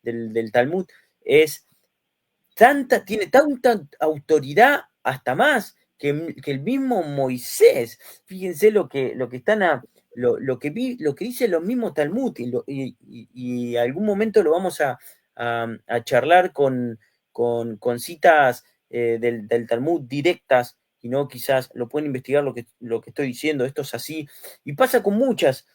S2: del Talmud, es tiene tanta autoridad, hasta más que el mismo Moisés. Fíjense lo que están lo que dice los mismos Talmud, y algún momento lo vamos a charlar con citas del Talmud directas, y no quizás lo pueden investigar lo que estoy diciendo, esto es así, y pasa con muchas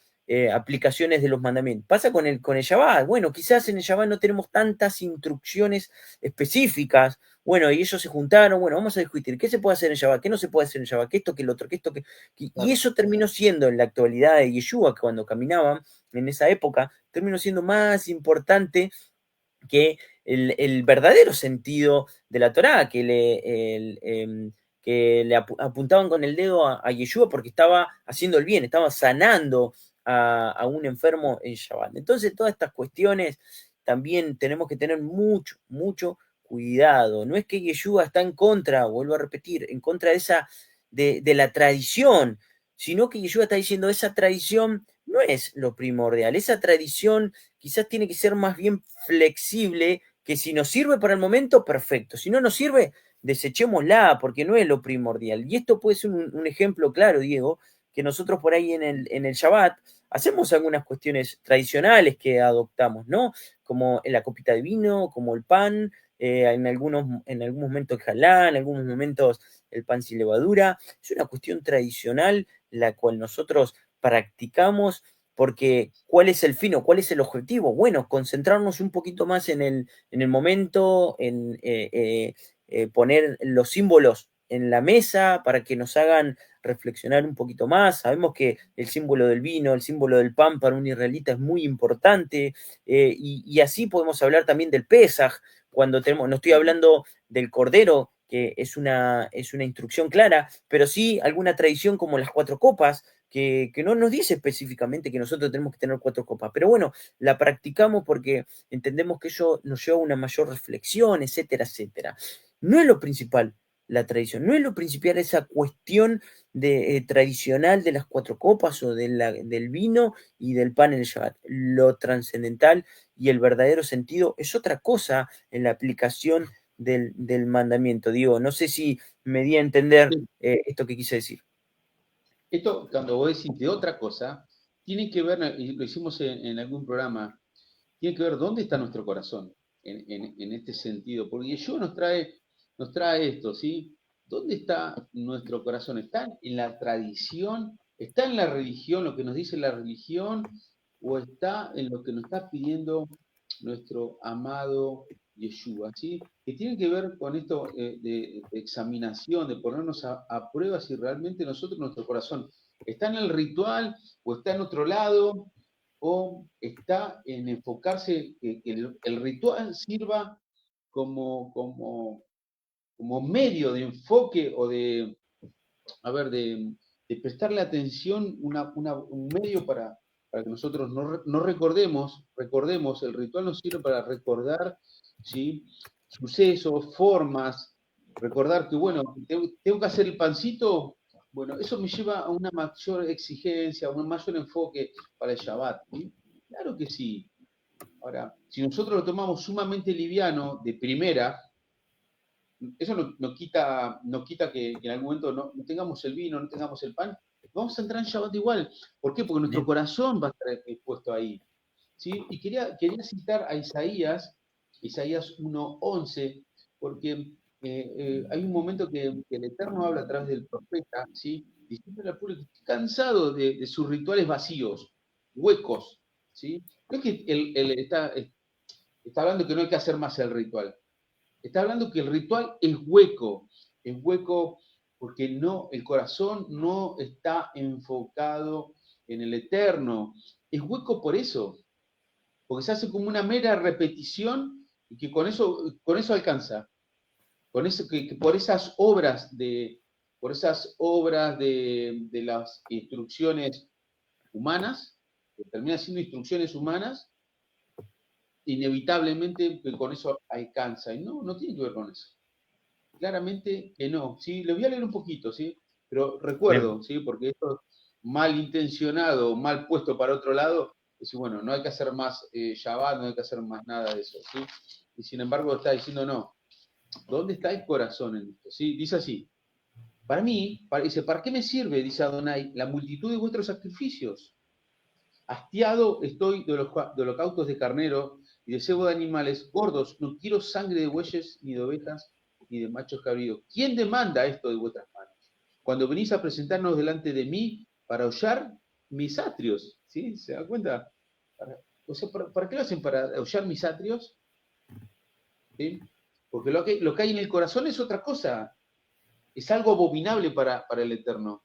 S2: aplicaciones de los mandamientos. Pasa con el Shabbat. Bueno, quizás en el Shabbat no tenemos tantas instrucciones específicas. Bueno, y ellos se juntaron, bueno, vamos a discutir qué se puede hacer en Shabbat, qué no se puede hacer en Shabbat, qué esto, qué el otro, qué esto, qué. Y
S1: Claro.
S2: eso terminó siendo en la actualidad de Yeshua, cuando caminaban en esa época, terminó siendo más importante que el verdadero sentido de la Torá, que le apuntaban con el dedo a Yeshua porque estaba haciendo el bien, estaba sanando a un enfermo en Shabbat. Entonces, todas estas cuestiones también tenemos que tener mucho, mucho cuidado. No es que Yeshua está en contra, vuelvo a repetir, en contra de la tradición, sino que Yeshua está diciendo esa tradición no es lo primordial, esa tradición quizás tiene que ser más bien flexible, que si nos sirve para el momento, perfecto. Si no nos sirve, desechémosla, porque no es lo primordial. Y esto puede ser un ejemplo claro, Diego, que nosotros por ahí en el Shabbat hacemos algunas cuestiones tradicionales que adoptamos, ¿no? Como la copita de vino, como el pan, en algunos momentos el jalá, en algunos momentos el pan sin levadura. Es una cuestión tradicional la cual nosotros practicamos, porque ¿cuál es el fin o cuál es el objetivo? Bueno, concentrarnos un poquito más en el momento, en poner los símbolos en la mesa para que nos hagan reflexionar un poquito más. Sabemos que el símbolo del vino, el símbolo del pan para un israelita es muy importante, y así podemos hablar también del Pesaj, cuando tenemos, no estoy hablando del Cordero, que es una instrucción clara, pero sí alguna tradición como las cuatro copas, que no nos dice específicamente que nosotros tenemos que tener cuatro copas, pero bueno, la practicamos porque entendemos que eso nos lleva a una mayor reflexión, etcétera, etcétera. No es lo principal la tradición, no es lo principal esa cuestión tradicional de las cuatro copas o del vino y del pan en el Shabbat. Lo trascendental y el verdadero sentido es otra cosa en la aplicación del mandamiento. Digo, no sé si me di a entender
S1: Sí.
S2: esto que quise decir.
S1: Esto, cuando vos decís de otra cosa, tiene que ver, y lo hicimos en algún programa, tiene que ver dónde está nuestro corazón en este sentido. Porque Yeshua nos trae esto, ¿sí? ¿dónde está nuestro corazón? ¿Está en la tradición? ¿Está en la religión, lo que nos dice la religión? ¿O está en lo que nos está pidiendo nuestro amado Yeshua? ¿Sí? Que tiene que ver con esto de examinación, de ponernos a prueba si realmente nosotros, nuestro corazón, está en el ritual o está en otro lado, o está en enfocarse, que el ritual sirva como medio de enfoque o de prestarle atención, un medio para que nosotros no recordemos, el ritual nos sirve para recordar, ¿sí?, sucesos, formas, recordar que, bueno, tengo que hacer el pancito, bueno, eso me lleva a una mayor exigencia, a un mayor enfoque para el Shabbat, ¿sí? Claro que sí. Ahora, si nosotros lo tomamos sumamente liviano, de primera, eso no quita que en algún momento no tengamos el vino, no tengamos el pan, vamos a entrar en Shabbat igual. ¿Por qué? Porque nuestro corazón va a estar expuesto ahí. ¿Sí? Y quería citar a Isaías 1:11, porque hay un momento que el Eterno habla a través del profeta, ¿sí?, diciéndole al pueblo que está cansado de sus rituales vacíos, huecos. ¿Sí? No es que él está hablando que no hay que hacer más el ritual. Está hablando que el ritual es hueco porque el corazón no está enfocado en el eterno. Es hueco por eso, porque se hace como una mera repetición y que con eso alcanza. Con eso, que por esas obras de las instrucciones humanas, que terminan siendo instrucciones humanas, inevitablemente que con eso alcanza. Y no tiene que ver con eso. Claramente que no. ¿Sí? Le voy a leer un poquito, ¿sí? Pero recuerdo, ¿sí?, porque esto mal intencionado, mal puesto para otro lado, es decir, bueno, no hay que hacer más Shabbat, no hay que hacer más nada de eso, ¿sí? Y sin embargo está diciendo, no, ¿dónde está el corazón en esto? ¿Sí? Dice así, dice, ¿para qué me sirve, dice Adonai, la multitud de vuestros sacrificios? Hastiado estoy de holocaustos de carnero y de cebo de animales gordos, no quiero sangre de bueyes, ni de ovejas, ni de machos cabríos. ¿Quién demanda esto de vuestras manos? Cuando venís a presentarnos delante de mí para hollar mis atrios, ¿sí? ¿Se da cuenta? ¿Para qué lo hacen? ¿Para hollar mis atrios? ¿Sí? Porque lo que hay en el corazón es otra cosa, es algo abominable para el Eterno.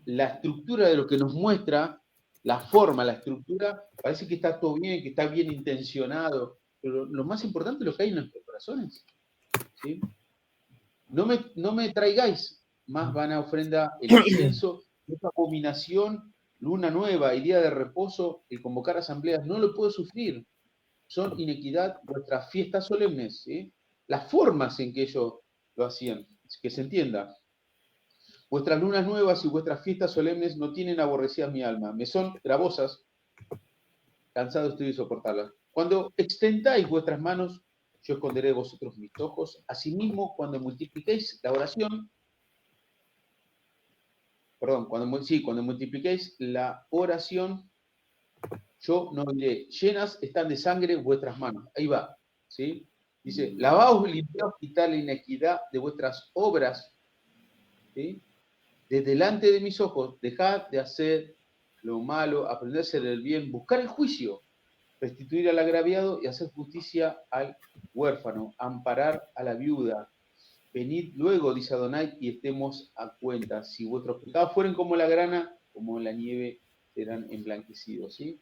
S1: La estructura de lo que nos muestra, la forma, la estructura, parece que está todo bien, que está bien intencionado, pero lo más importante es lo que hay en nuestros corazones. ¿Sí? No me traigáis más vana ofrenda el incienso, esta abominación, luna nueva y día de reposo, el convocar asambleas, no lo puedo sufrir. Son inequidad vuestras fiestas solemnes, ¿sí? Las formas en que ellos lo hacían, que se entienda. Vuestras lunas nuevas y vuestras fiestas solemnes no tienen aborrecida mi alma, me son gravosas, cansado estoy de soportarlas. Cuando extendáis vuestras manos, yo esconderé de vosotros mis ojos. Asimismo, cuando multipliquéis la oración, cuando multipliquéis la oración, yo no diré, llenas están de sangre vuestras manos. Ahí va, ¿sí? Dice, lavaos, limpiaos, quitad la inequidad de vuestras obras, ¿sí? De delante de mis ojos, dejad de hacer lo malo, aprender a hacer el bien, buscar el juicio, restituir al agraviado y hacer justicia al huérfano, amparar a la viuda. Venid luego, dice Adonai, y estemos a cuenta. Si vuestros pecados fueren como la grana, como la nieve, serán emblanquecidos. ¿Sí?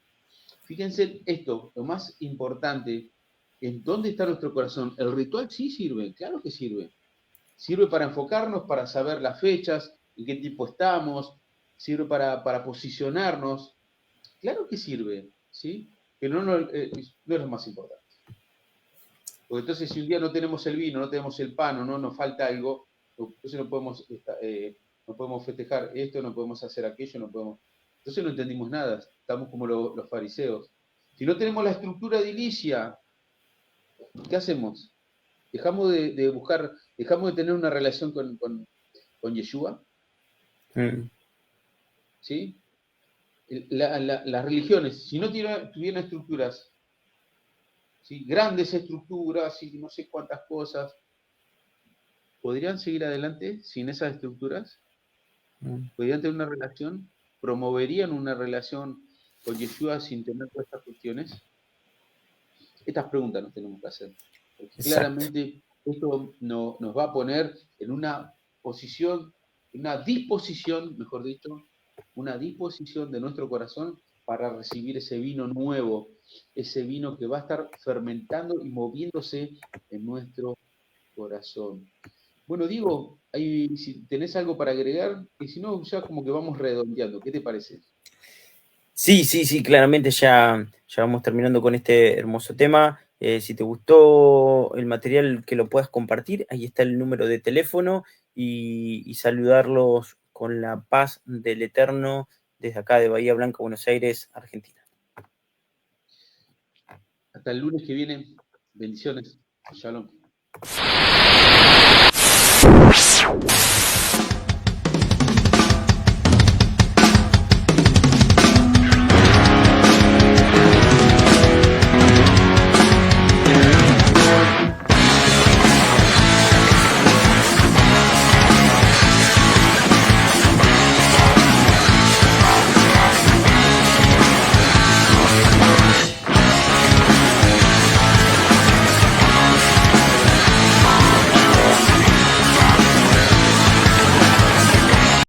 S1: Fíjense esto, lo más importante, ¿en dónde está nuestro corazón? El ritual sí sirve, claro que sirve. Sirve para enfocarnos, para saber las fechas, en qué tipo estamos, sirve para posicionarnos. Claro que sirve, ¿sí? Pero no es lo más importante. Porque entonces si un día no tenemos el vino, no tenemos el pan o no nos falta algo, entonces no podemos festejar esto, no podemos hacer aquello, no podemos... Entonces no entendimos nada, estamos como los fariseos. Si no tenemos la estructura edilicia, ¿qué hacemos? ¿Dejamos de buscar, dejamos de tener una relación con Yeshua? ¿Sí? Las religiones, si no tuvieran estructuras, ¿sí?, grandes estructuras y no sé cuántas cosas, podrían seguir adelante sin esas estructuras, podrían tener una relación, promoverían una relación con Yeshua sin tener todas estas cuestiones. Estas preguntas nos tenemos que hacer, porque
S2: Exacto.
S1: claramente esto nos va a poner en una posición, una disposición, mejor dicho, una disposición de nuestro corazón para recibir ese vino nuevo, ese vino que va a estar fermentando y moviéndose en nuestro corazón. Bueno, Diego, si tenés algo para agregar, y si no, ya como que vamos redondeando. ¿Qué te parece?
S2: Sí, claramente ya vamos terminando con este hermoso tema. Si te gustó el material, que lo puedas compartir, ahí está el número de teléfono y saludarlos con la paz del Eterno desde acá de Bahía Blanca, Buenos Aires, Argentina.
S1: Hasta el lunes que viene. Bendiciones. Shalom.